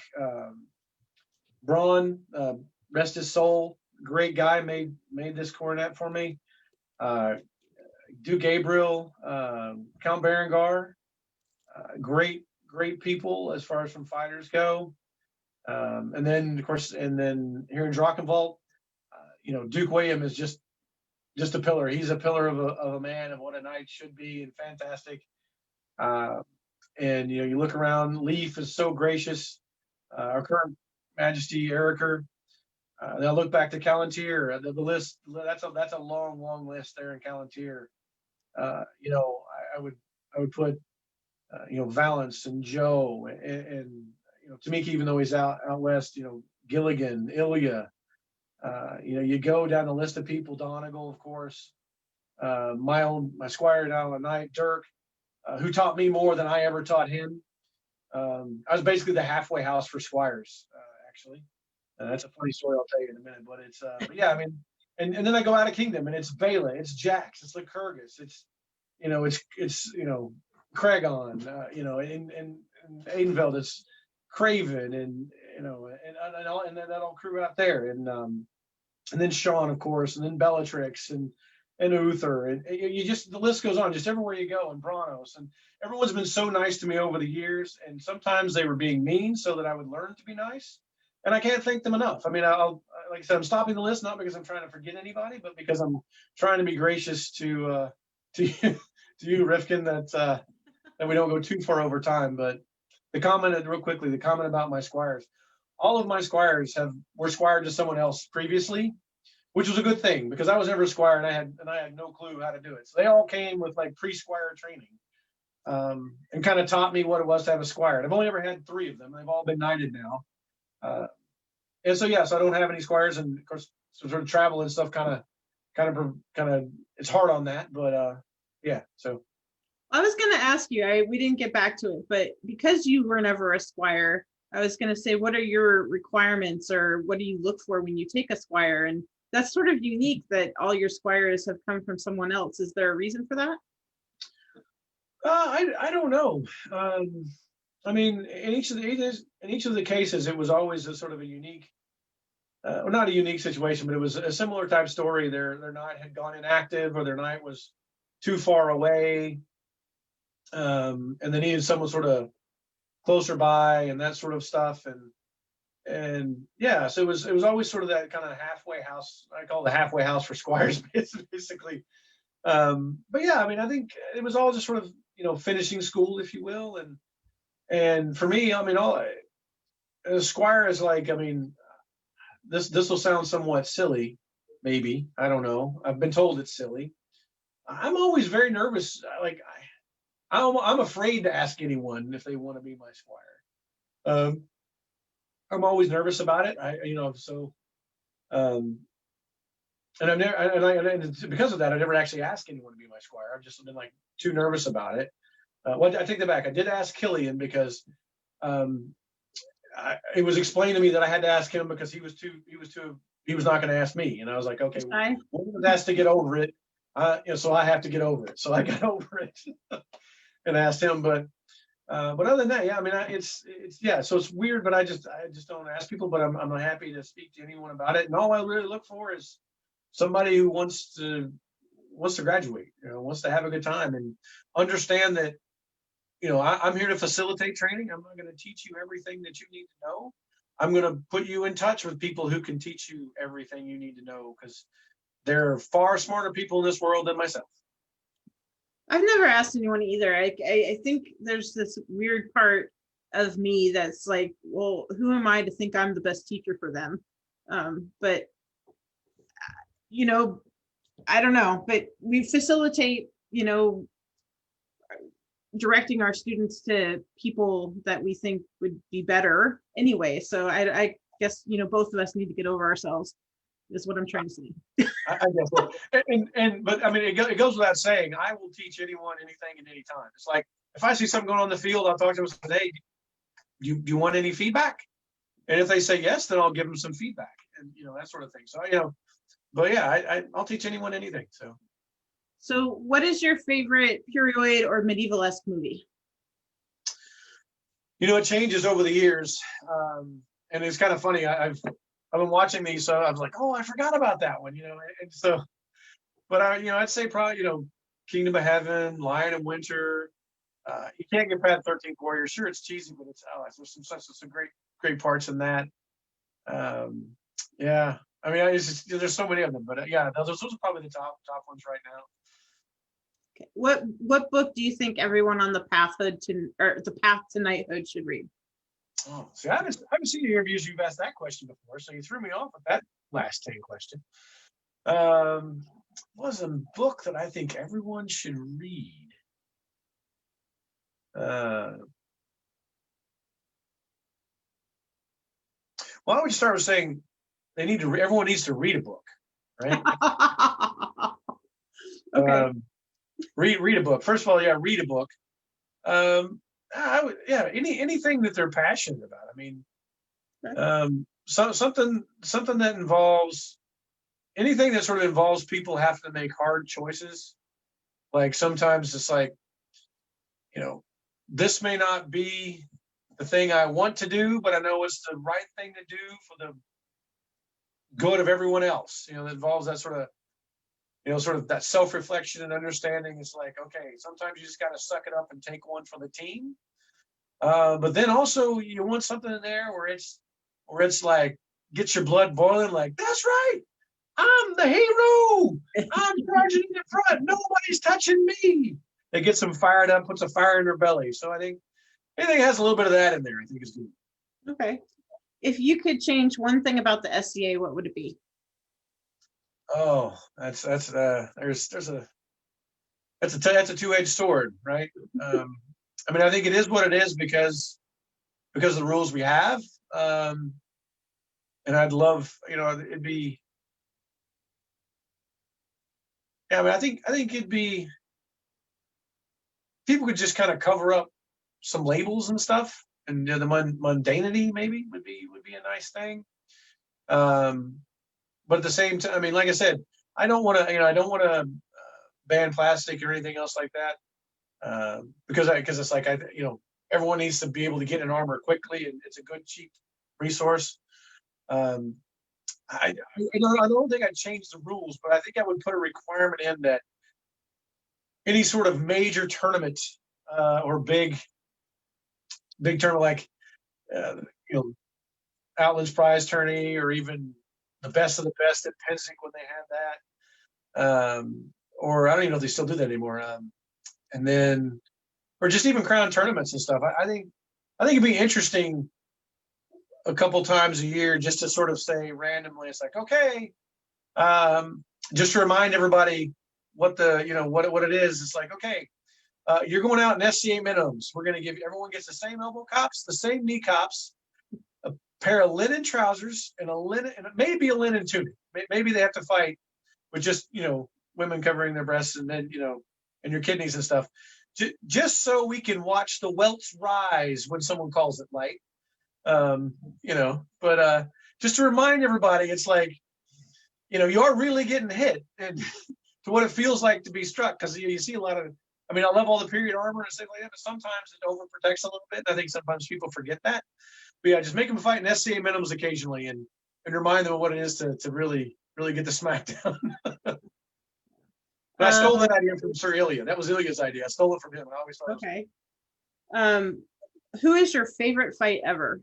Braun, rest his soul, great guy, made this coronet for me. Duke Gabriel, Count Berengar, great people as far as from fighters go. And then of course, and then here in Drachenwald, you know, Duke William is just a pillar. He's a pillar of a man, of what a knight should be, and fantastic. And you know, you look around, Leaf is so gracious. Our current Majesty Eriker. Then I look back to Callantyr. The list, that's a long list there in Callantyr. You know, I would put you know, Valance and Joe and you know, Tamiki, even though he's out west, you know, Gilligan, Ilya. You know, you go down the list of people, Donegal, of course, my squire down the night, Dirk, who taught me more than I ever taught him. I was basically the halfway house for squires, actually. That's a funny story I'll tell you in a minute, but it's, but yeah, I mean, and then I go out of kingdom and it's Bela, it's Jax, it's Lycurgus, it's, you know, it's, you know, Cregon, you know, and Aidenfeld, it's Craven, and, you know, and then that all crew out there. And then Sean, of course, and then Bellatrix and Uther, and you just, the list goes on, just everywhere you go, and Branos, and everyone's been so nice to me over the years, and sometimes they were being mean so that I would learn to be nice, and I can't thank them enough. I mean, like I said, I'm stopping the list not because I'm trying to forget anybody, but because I'm trying to be gracious to you, Rifkin, that we don't go too far over time. But the comment, real quickly, the comment about my squires, all of my squires were squired to someone else previously, which was a good thing because I was never a squire and I had no clue how to do it. So they all came with like pre-squire training, and kind of taught me what it was to have a squire. And I've only ever had 3 of them. They've all been knighted now. And so, yeah, so I don't have any squires, and of course, sort of travel and stuff kind of, it's hard on that, but yeah, so. I was going to ask you, we didn't get back to it, but because you were never a squire, I was going to say, what are your requirements, or what do you look for when you take a squire? And that's sort of unique that all your squires have come from someone else. Is there a reason for that? I don't know. I mean, in each of the cases, it was always a sort of a unique, well, not a unique situation, but it was a similar type story. Their knight had gone inactive, or their knight was too far away, and they needed someone sort of closer by, and that sort of stuff. And yeah, so it was always sort of that kind of halfway house. I call it the halfway house for squires, basically. But yeah, I mean, I think it was all just sort of, you know, finishing school, if you will, and for me, I mean, a squire is like, I mean, this will sound somewhat silly, maybe, I don't know. I've been told it's silly. I'm always very nervous. Like I'm afraid to ask anyone if they want to be my squire. I'm always nervous about it. Um, and I've never, and because of that, I never actually asked anyone to be my squire. I've just been like too nervous about it. Well, I take that back. I did ask Killian because um, it was explained to me that I had to ask him because he was not going to ask me, and I was like, okay, well, one was asked to get over it, so I have to get over it. So I got over it and asked him, but other than that, yeah, I mean, it's yeah, so it's weird, but I just don't ask people, but I'm happy to speak to anyone about it, and all I really look for is somebody who wants to graduate, wants to have a good time and understand that, I'm here to facilitate training. I'm not going to teach you everything that you need to know. I'm going to put you in touch with people who can teach you everything you need to know, because there are far smarter people in this world than myself. I've never asked anyone either. I think there's this weird part of me that's like, well, who am I to think I'm the best teacher for them? But I don't know, but we facilitate, directing our students to people that we think would be better anyway. So I guess, both of us need to get over ourselves, is what I'm trying to say. I guess so. But I mean, it goes without saying, I will teach anyone anything at any time. It's like, if I see something going on in the field, I'll talk to them and say, hey, do you want any feedback? And if they say yes, then I'll give them some feedback, and that sort of thing. So but yeah, I'll teach anyone anything. So what is your favorite period or medieval-esque movie? It changes over the years, and it's kind of funny. I've been watching these, so I was like, oh, I forgot about that one, and so, but I'd say probably, Kingdom of Heaven, Lion in Winter. You can't get past 13th Warrior. Sure, it's cheesy, but there's some great parts in that. Yeah, I mean, there's so many of them, but yeah, those are probably the top ones right now. Okay. What book do you think everyone on the path to knighthood should read? Oh, see, I haven't seen the interviews you've asked that question before, so you threw me off with that last 10 question. Was a book that I think everyone should read. Why don't we start with saying everyone needs to read a book, right? Okay. Read a book. First of all, yeah, read a book. Anything that they're passionate about. I mean, something that involves anything that sort of involves people having to make hard choices. Like sometimes it's like, this may not be the thing I want to do, but I know it's the right thing to do for the good of everyone else. That involves that sort of that self-reflection and understanding. It's like, okay, sometimes you just got to suck it up and take one for the team. But then also you want something in there where it's like, gets your blood boiling, like, that's right, I'm the hero, I'm charging in front, nobody's touching me. It gets them fired up, puts a fire in their belly. So I think anything has a little bit of that in there, I think is good. Okay. If you could change one thing about the SCA, what would it be? Oh, that's a two-edged sword, right? I mean, I think it is what it is because of the rules we have. And I'd love, it'd be, yeah, I mean, I think it'd be, people could just kind of cover up some labels and stuff, and the mundanity maybe would be a nice thing. But at the same time, I mean, like I said, I don't want to ban plastic or anything else like that, because it's like everyone needs to be able to get an armor quickly, and it's a good cheap resource. I don't think I'd change the rules, but I think I would put a requirement in that any sort of major tournament or big tournament like Outland's prize tourney, or even the best of the best at Pinzig when they had that, or I don't even know if they still do that anymore. And then, or just even crown tournaments and stuff. I think it'd be interesting a couple times a year just to sort of say randomly, it's like, okay, just to remind everybody what what it is. It's like, okay, You're going out in SCA minimums. We're going to give you, everyone gets the same elbow cops, the same knee cops, a pair of linen trousers, and maybe a linen tunic. Maybe they have to fight with just, women covering their breasts and then, and your kidneys and stuff, just so we can watch the welts rise when someone calls it light. But just to remind everybody, it's like, you are really getting hit and to what it feels like to be struck. Because you see a lot of, I love all the period armor and stuff like that, but sometimes it overprotects a little bit. And I think sometimes people forget that. But yeah, just make them fight in SCA minimums occasionally and remind them of what it is to really, really get the smackdown. But I stole that idea from Sir Ilya. That was Ilya's idea. I stole it from him. I always thought. Okay. Who is your favorite fight ever?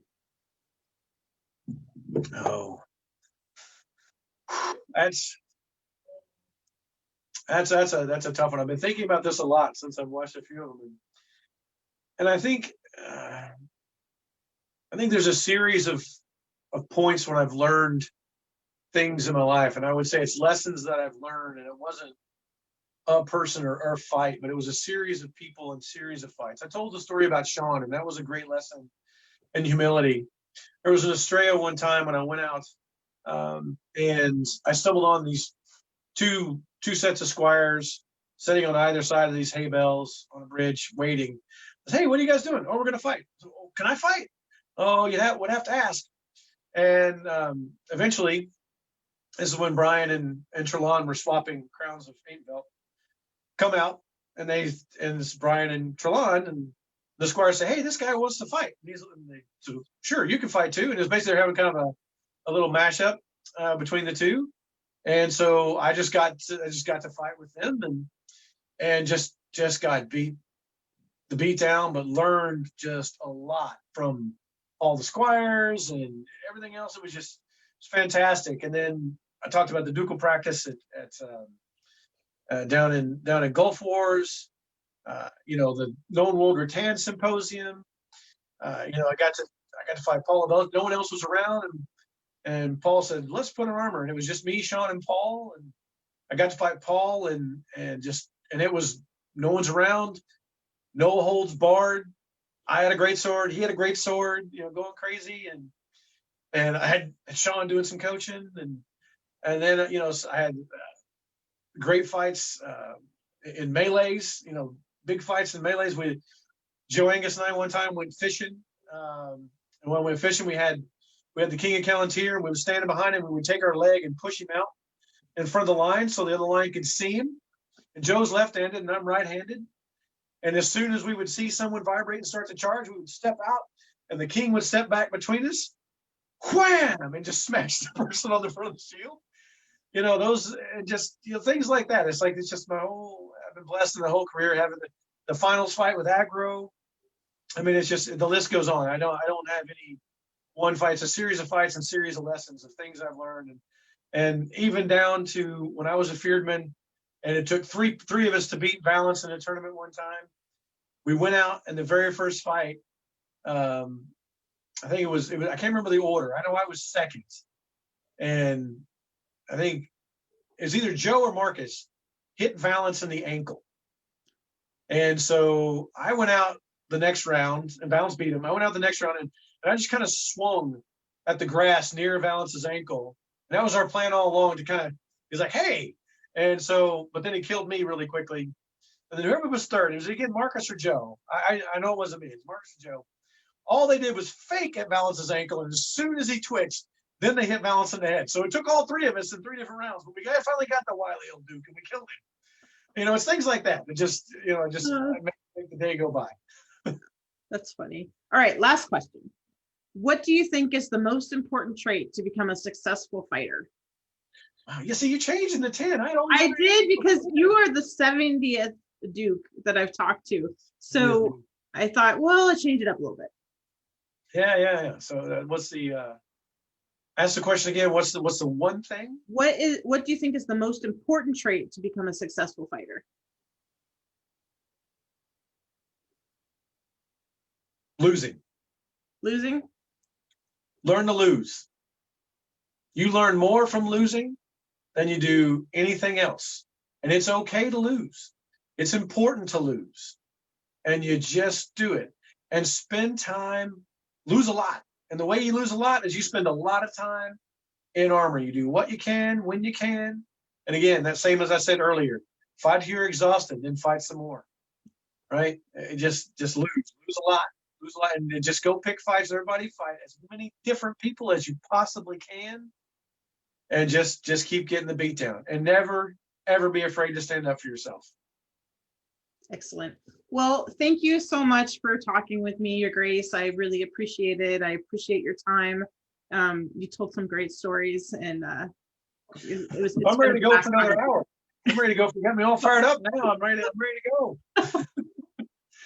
Oh, that's a tough one. I've been thinking about this a lot since I've watched a few of them, and I think there's a series of points when I've learned things in my life, and I would say it's lessons that I've learned, and it wasn't a person or a fight, but it was a series of people and series of fights. I told the story about Sean, and that was a great lesson in humility. There was in Australia one time when I went out, and I stumbled on these two sets of squires sitting on either side of these hay bales on a bridge waiting. I said, hey, what are you guys doing? Oh, we're going to fight. So, oh, can I fight? Oh, would have to ask. And eventually, this is when Brian and Trelawn were swapping crowns of paint belt. Come out, and it's Brian and Trelawn, and the squire say, hey, this guy wants to fight. And so, sure, you can fight too. And it's basically they're having kind of a little mashup between the two. And so I just got to fight with them and just got beat down, but learned just a lot from all the squires and everything else. It was fantastic. And then I talked about the ducal practice down in Gulf Wars. The Known World Rattan Symposium. I got to fight Paul. No one else was around, and Paul said, "Let's put on armor." And it was just me, Sean, and Paul. And I got to fight Paul, and it was no one's around, no holds barred. I had a great sword. He had a great sword. Going crazy, and I had Sean doing some coaching, and then I had great fights in melees. Big fights in melees. Joe Angus and I one time went fishing. And when we went fishing, we had the King of Callantyre, and we were standing behind him. We would take our leg and push him out in front of the line so the other line could see him. And Joe's left-handed and I'm right-handed. And as soon as we would see someone vibrate and start to charge, we would step out, and the King would step back between us, wham, and just smash the person on the front of the shield. Those things like that. It's just I've been blessed in the whole career having the finals fight with aggro. It's just the list goes on. I don't have any one fight. It's a series of fights and series of lessons of things I've learned, and even down to when I was a Feardman, and it took three of us to beat Valance in a tournament one time. We went out in the very first fight. I think it was I can't remember the order. I know I was second, and I think it was either Joe or Marcus hit Valance in the ankle. And so I went out the next round, and Valance beat him. I went out the next round, and I just kind of swung at the grass near Valance's ankle. And that was our plan all along, he's like, hey. And so, but then he killed me really quickly. And then whoever was third, it was again Marcus or Joe. I know it wasn't me, it's Marcus or Joe. All they did was fake at Valance's ankle, and as soon as he twitched, then they hit Valance in the head. So it took all three of us in three different rounds, but we finally got the wily old Duke, and we killed him. It's things like that. It just make the day go by. That's funny. All right, last question. What do you think is the most important trait to become a successful fighter? Wow, you see, you changed in the 10. I did, because you are the 70th Duke that I've talked to. So I thought, well, I'll change it up a little bit. Yeah. So what's the ask the question again? What's the one thing? What do you think is the most important trait to become a successful fighter? Losing. Learn to lose. You learn more from losing than you do anything else. And it's okay to lose. It's important to lose. and you just do it and spend time, lose a lot. And the way you lose a lot is you spend a lot of time in armor. You do what you can, when you can. And again, that same as I said earlier, fight till you're exhausted, then fight some more, right? Just lose a lot, and just go pick fights. Everybody fight as many different people as you possibly can, and just keep getting the beat down, and never, ever be afraid to stand up for yourself. Excellent. Well, thank you so much for talking with me, Your Grace. I really appreciate it. I appreciate your time. You told some great stories, and it's I'm ready to go for another hour. I'm ready to go. You got me all fired up now. I'm ready to go.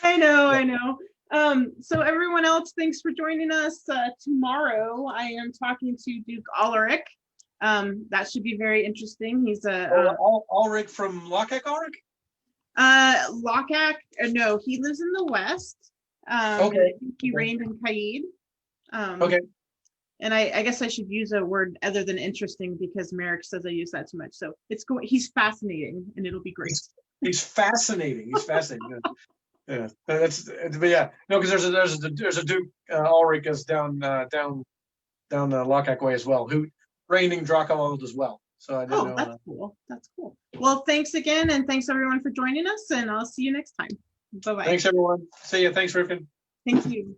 I know. So everyone else, thanks for joining us. Tomorrow, I am talking to Duke Ulrich. That should be very interesting. He's Ulrich from Lockhack Ulrich? Lockhack, no, he lives in the West. Okay. He reigned in Caid. Okay. And I guess I should use a word other than interesting, because Merrick says I use that too much. So he's fascinating, and it'll be great. He's fascinating. He's fascinating. Yeah. But yeah, no, because there's a Duke Ulrich is down the Lockhack way as well, who reigning Dracold as well. So I didn't know. That's cool. That's cool. Well, thanks again, and thanks everyone for joining us, and I'll see you next time. Bye-bye. Thanks everyone. See you. Thanks, Rifkin. Thank you.